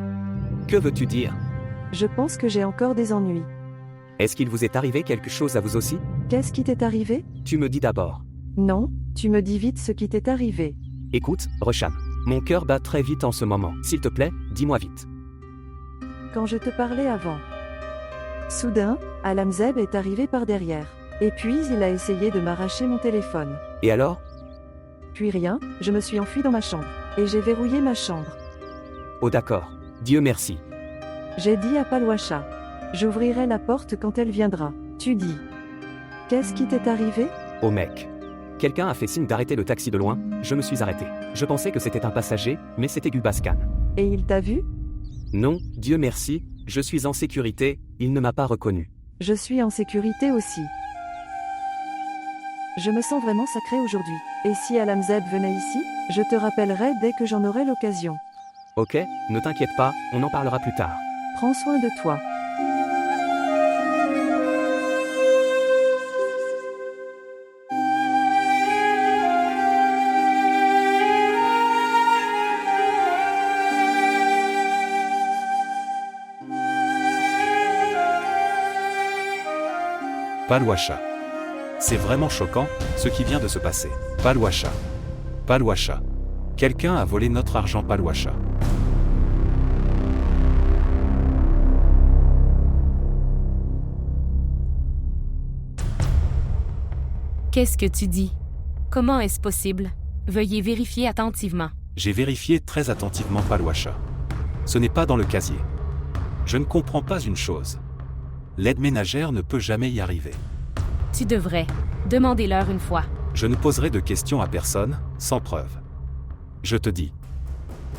Speaker 5: Que veux-tu dire?
Speaker 3: Je pense que j'ai encore des ennuis.
Speaker 5: Est-ce qu'il vous est arrivé quelque chose à vous aussi?
Speaker 3: Qu'est-ce qui t'est arrivé?
Speaker 5: Tu me dis d'abord.
Speaker 3: Non, tu me dis vite ce qui t'est arrivé.
Speaker 5: Écoute, Rosham. Mon cœur bat très vite en ce moment. S'il te plaît, dis-moi vite.
Speaker 3: Quand je te parlais avant. Soudain, Alamzeb est arrivé par derrière. Et puis il a essayé de m'arracher mon téléphone.
Speaker 5: Et alors?
Speaker 3: Puis rien, je me suis enfui dans ma chambre. Et j'ai verrouillé ma chambre.
Speaker 5: Oh d'accord. Dieu merci.
Speaker 3: J'ai dit à Palwasha. J'ouvrirai la porte quand elle viendra. Tu dis. Qu'est-ce qui t'est arrivé?
Speaker 5: Oh mec. Quelqu'un a fait signe d'arrêter le taxi de loin, je me suis arrêté. Je pensais que c'était un passager, mais c'était Gulbaskan.
Speaker 3: Et il t'a vu?
Speaker 5: Non, Dieu merci, je suis en sécurité, il ne m'a pas reconnu.
Speaker 3: Je suis en sécurité aussi. Je me sens vraiment sacré aujourd'hui. Et si Alamzeb venait ici, je te rappellerai dès que j'en aurai l'occasion.
Speaker 5: Ok, ne t'inquiète pas, on en parlera plus tard.
Speaker 3: Prends soin de toi.
Speaker 2: Palwasha. C'est vraiment choquant, ce qui vient de se passer. Palwasha. Palwasha. Quelqu'un a volé notre argent Palwasha.
Speaker 4: Qu'est-ce que tu dis? Comment est-ce possible? Veuillez vérifier attentivement.
Speaker 2: J'ai vérifié très attentivement Palwasha. Ce n'est pas dans le casier. Je ne comprends pas une chose. L'aide ménagère ne peut jamais y arriver.
Speaker 4: Tu devrais. Demandez-leur une fois.
Speaker 2: Je ne poserai de questions à personne, sans preuve. Je te dis.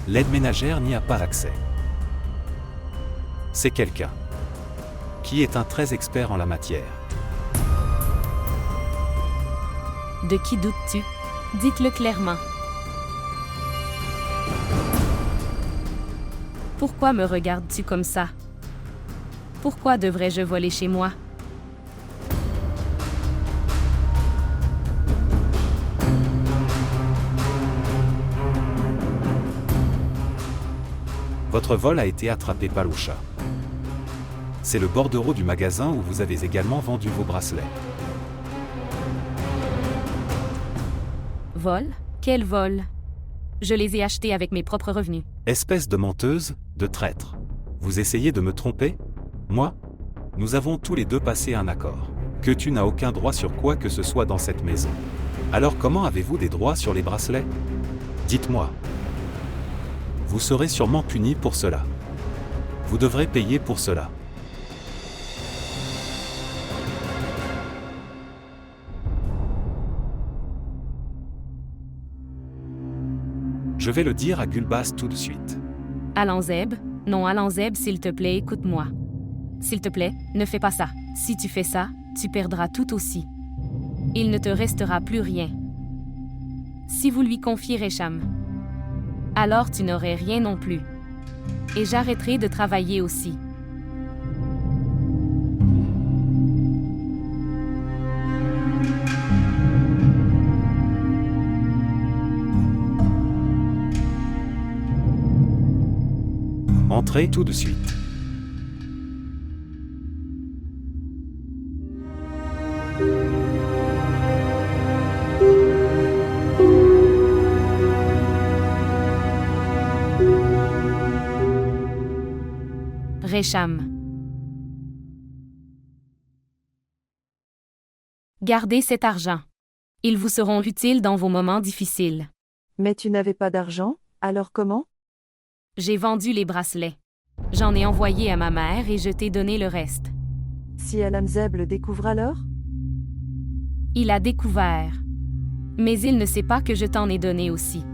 Speaker 2: L'aide ménagère n'y a pas accès. C'est quelqu'un qui est un très expert en la matière.
Speaker 4: De qui doutes-tu? Dites-le clairement. Pourquoi me regardes-tu comme ça? Pourquoi devrais-je voler chez moi?
Speaker 2: Votre vol a été attrapé Palwasha. C'est le bordereau du magasin où vous avez également vendu vos bracelets.
Speaker 4: Vol? Quel vol? Je les ai achetés avec mes propres revenus.
Speaker 2: Espèce de menteuse, de traître. Vous essayez de me tromper? Moi? Nous avons tous les deux passé un accord. Que tu n'as aucun droit sur quoi que ce soit dans cette maison. Alors comment avez-vous des droits sur les bracelets? Dites-moi. Vous serez sûrement puni pour cela. Vous devrez payer pour cela. Je vais le dire à Gulbas tout de suite.
Speaker 4: Alanzeb? Non, Alanzeb, s'il te plaît, écoute-moi. S'il te plaît, ne fais pas ça. Si tu fais ça, tu perdras tout aussi. Il ne te restera plus rien. Si vous lui confiez Resham, alors tu n'aurais rien non plus. Et j'arrêterai de travailler aussi.
Speaker 2: Entrez tout de suite.
Speaker 4: Resham. Gardez cet argent. Ils vous seront utiles dans vos moments difficiles.
Speaker 3: Mais tu n'avais pas d'argent, alors comment?
Speaker 4: J'ai vendu les bracelets. J'en ai envoyé à ma mère et je t'ai donné le reste.
Speaker 3: Si Alamzeb le découvre alors?
Speaker 4: Il a découvert. Mais il ne sait pas que je t'en ai donné aussi.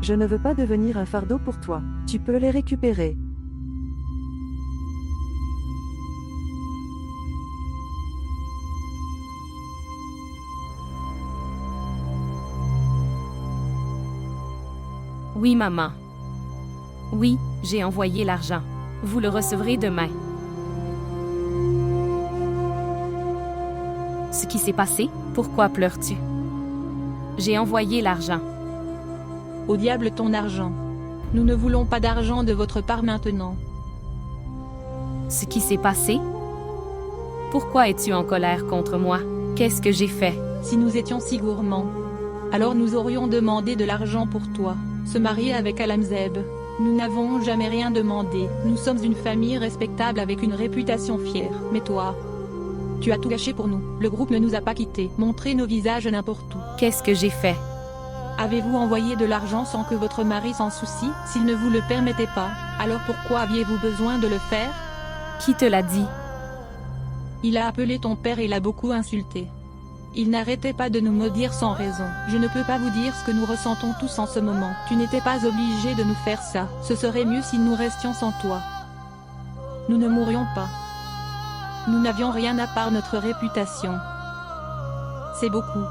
Speaker 3: Je ne veux pas devenir un fardeau pour toi. Tu peux les récupérer.
Speaker 4: Oui, maman. Oui, j'ai envoyé l'argent. Vous le recevrez demain. Ce qui s'est passé? Pourquoi pleures-tu? J'ai envoyé l'argent.
Speaker 1: Au diable ton argent. Nous ne voulons pas d'argent de votre part maintenant.
Speaker 4: Ce qui s'est passé? Pourquoi es-tu en colère contre moi? Qu'est-ce que j'ai fait?
Speaker 1: Si nous étions si gourmands, alors nous aurions demandé de l'argent pour toi, se marier avec Alamzeb. Nous n'avons jamais rien demandé. Nous sommes une famille respectable avec une réputation fière. Mais toi, tu as tout gâché pour nous. Le groupe ne nous a pas quittés. Montré nos visages n'importe où.
Speaker 4: Qu'est-ce que j'ai fait?
Speaker 1: Avez-vous envoyé de l'argent sans que votre mari s'en soucie? S'il ne vous le permettait pas, alors pourquoi aviez-vous besoin de le faire?
Speaker 4: Qui te l'a dit?
Speaker 1: Il a appelé ton père et l'a beaucoup insulté. Il n'arrêtait pas de nous maudire sans raison. Je ne peux pas vous dire ce que nous ressentons tous en ce moment. Tu n'étais pas obligé de nous faire ça. Ce serait mieux si nous restions sans toi. Nous ne mourrions pas. Nous n'avions rien à part notre réputation. C'est beaucoup.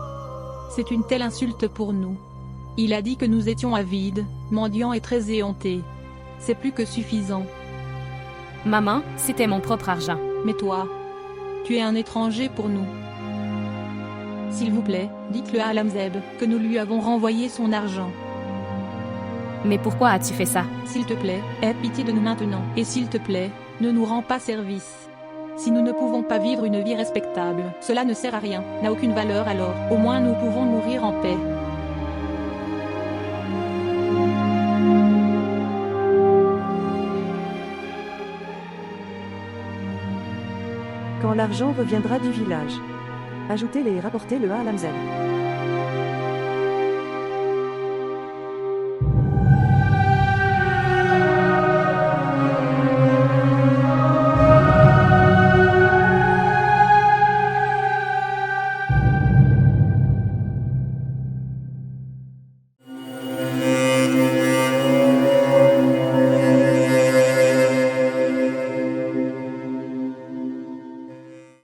Speaker 1: C'est une telle insulte pour nous. Il a dit que nous étions avides, mendiants et très éhontés. C'est plus que suffisant.
Speaker 4: Maman, c'était mon propre argent.
Speaker 1: Mais toi, tu es un étranger pour nous. S'il vous plaît, dites-le à Alamzeb, que nous lui avons renvoyé son argent.
Speaker 4: Mais pourquoi as-tu fait ça?
Speaker 1: S'il te plaît, aie pitié de nous maintenant. Et s'il te plaît, ne nous rends pas service. Si nous ne pouvons pas vivre une vie respectable, cela ne sert à rien, n'a aucune valeur alors. Au moins nous pouvons mourir en paix.
Speaker 3: Quand l'argent reviendra du village. Ajoutez-les et rapportez-le à Alamzeb.